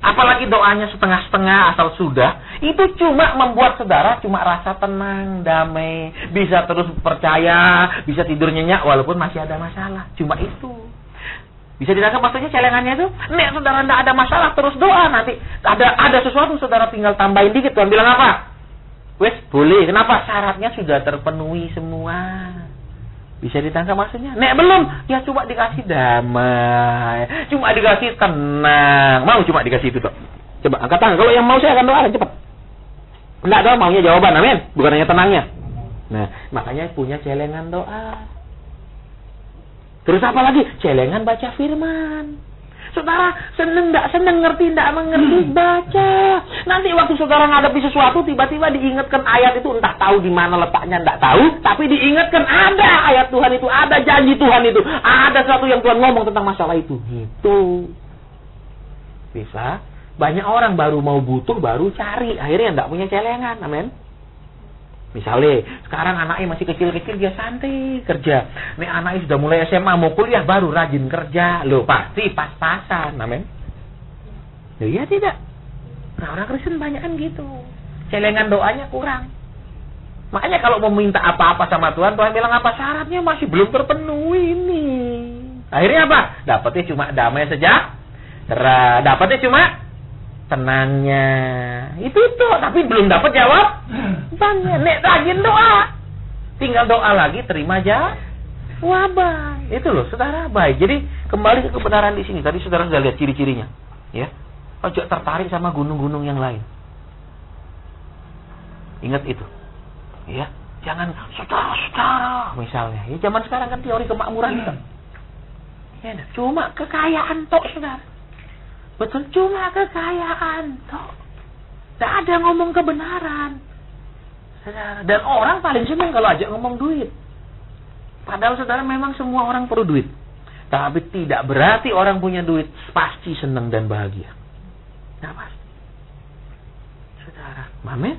apalagi doanya setengah-setengah asal sudah, itu cuma membuat saudara cuma rasa tenang, damai, bisa terus percaya, bisa tidur nyenyak walaupun masih ada masalah. Cuma itu. Bisa ditangkap maksudnya celengannya itu? Nek saudara tidak ada masalah, terus doa, nanti ada sesuatu saudara tinggal tambahin dikit. Tuhan bilang apa? Wes, boleh. Kenapa? Syaratnya sudah terpenuhi semua. Bisa ditangkap maksudnya? Nek belum, ya cuma dikasih damai, cuma dikasih tenang. Mau cuma dikasih itu, Dok? Coba angkat tangan. Kalau yang mau saya akan doakan cepat. Enggak dong, maunya jawaban, amin. Bukan hanya tenangnya. Nah, makanya punya celengan doa. Terus apa lagi? Celengan baca firman. Saudara seneng enggak seneng, ngerti enggak mengerti, baca. Nanti waktu saudara ngadepi sesuatu, tiba-tiba diingatkan ayat itu, entah tahu di mana letaknya, enggak tahu, tapi diingatkan ada ayat Tuhan itu, ada janji Tuhan itu, ada sesuatu yang Tuhan ngomong tentang masalah itu. Gitu. Bisa. Banyak orang baru mau butuh, baru cari, akhirnya enggak punya celengan. Amin. Misalnya, sekarang anaknya masih kecil-kecil, dia santai kerja. Nih anaknya sudah mulai SMA, mau kuliah, baru rajin kerja. Loh, pasti pas-pasan, amin. Loh, iya tidak? Nah, orang Kristen banyak kan gitu. Celengan doanya kurang. Makanya kalau mau minta apa-apa sama Tuhan, Tuhan bilang apa syaratnya masih belum terpenuhi ini. Akhirnya apa? Dapatnya cuma damai sejahtera. Dapatnya cuma tenangnya. Itu, tapi belum dapat jawab. Nek rajin doa. Tinggal doa lagi, terima jawaban. Itu loh, saudara, baik. Jadi kembali ke kebenaran di sini. Tadi saudara sudah lihat ciri-cirinya, ya. Ojo tertarik sama gunung-gunung yang lain. Ingat itu, ya. Jangan saudara-saudara, misalnya. Ya zaman sekarang kan teori kemakmuran itu. Ya, cuma kekayaan tok, saudara. Betul, cuma kekayaan tok. Tidak ada ngomong kebenaran. Saudara. Dan orang paling senang kalau ajak ngomong duit. Padahal saudara memang semua orang perlu duit. Tapi tidak berarti orang punya duit pasti senang dan bahagia. Tidak pasti. Saudara, amin.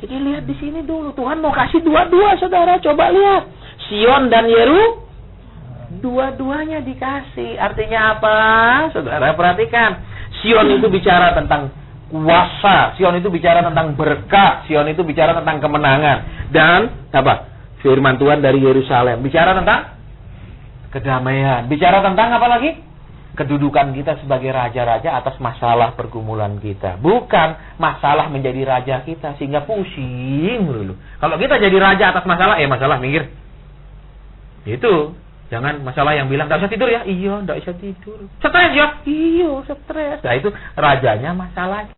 Jadi lihat di sini dulu. Tuhan mau kasih dua-dua, saudara. Coba lihat. Sion dan Yeru. Dua-duanya dikasih. Artinya apa? Saudara perhatikan. Sion itu bicara tentang kuasa. Sion itu bicara tentang berkat. Sion itu bicara tentang kemenangan. Dan apa? Firman Tuhan dari Yerusalem. Bicara tentang kedamaian. Bicara tentang apa lagi? Kedudukan kita sebagai raja-raja atas masalah pergumulan kita. Bukan masalah menjadi raja kita sehingga pusing dulu. Kalau kita jadi raja atas masalah, masalah minggir. Itu. Jangan masalah yang bilang, "Tidak bisa tidur ya?" Iya, tidak bisa tidur. Stres ya? Iya, stres. Nah, itu rajanya masalahnya.